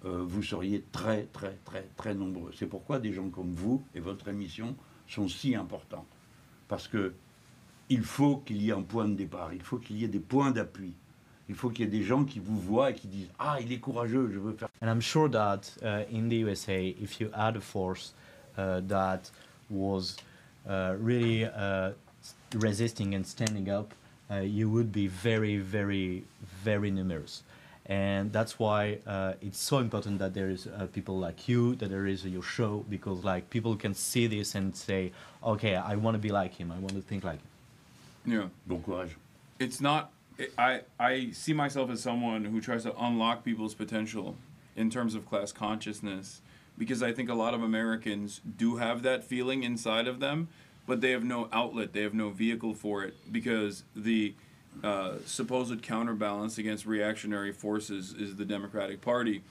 vous seriez très, très, très, très nombreux. C'est pourquoi des gens comme vous et votre émission sont si importantes. Parce que il faut qu'il y ait un point de départ, il faut qu'il y ait des points d'appui. Il faut qu'il y ait des gens qui vous voient et qui disent « Ah, il est courageux, je veux faire... » And I'm sure that in the USA, if you had a force that was really resisting and standing up, you would be very, very, very numerous. And that's why it's so important that there is people like you, that there is your show, because like people can see this and say, okay, I want to be like him, I want to think like him. Yeah. Bon courage. It's not. I see myself as someone who tries to unlock people's potential in terms of class consciousness, because I think a lot of Americans do have that feeling inside of them, but they have no outlet, they have no vehicle for it, because the supposed counterbalance against reactionary forces is the Democratic Party,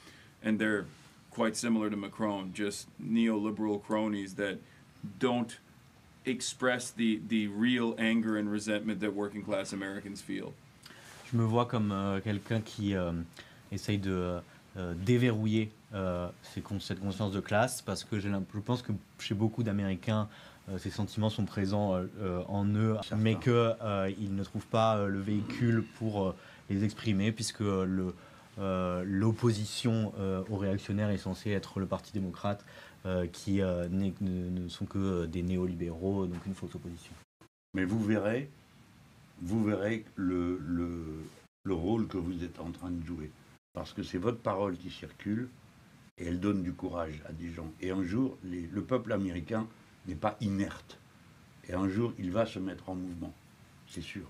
and they're quite similar to Macron, just neoliberal cronies that don't express the real anger and resentment that working class Americans feel. Je me vois comme quelqu'un qui essaye de déverrouiller cette conscience de classe, parce que je pense que chez beaucoup d'Américains, ces sentiments sont présents en eux, mais qu'ils ne trouvent pas le véhicule pour les exprimer, puisque l'opposition aux réactionnaires est censée être le Parti démocrate, qui ne sont que des néolibéraux, donc une fausse opposition. Mais vous verrez le rôle que vous êtes en train de jouer. Parce que c'est votre parole qui circule et elle donne du courage à des gens. Et un jour, le peuple américain n'est pas inerte. Et un jour, il va se mettre en mouvement. C'est sûr.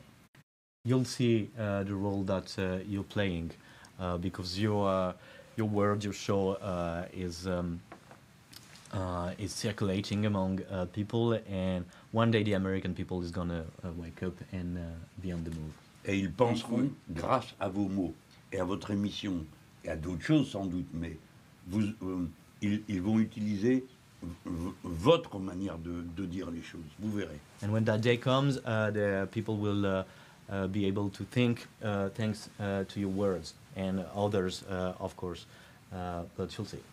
You'll see the role that you're playing because your word, your show is circulating among people, and one day the American people is gonna wake up and be on the move. Et ils penseront, grâce à vos mots et à votre émission, et à d'autres choses sans doute, mais ils vont utiliser votre manière de dire les choses. Vous verrez. And when that day comes, the people will be able to think thanks to your words, and others, of course, but you'll see.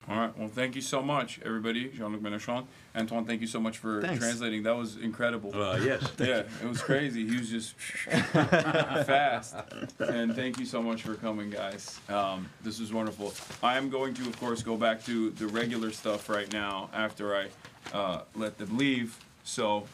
All right. Well, thank you so much, everybody. Jean-Luc Mélenchon. Antoine, thank you so much for Thanks. translating. That was incredible. Yes. Yeah, it was crazy. He was just fast. And thank you so much for coming, guys. This was wonderful. I am going to, of course, go back to the regular stuff right now after I let them leave. So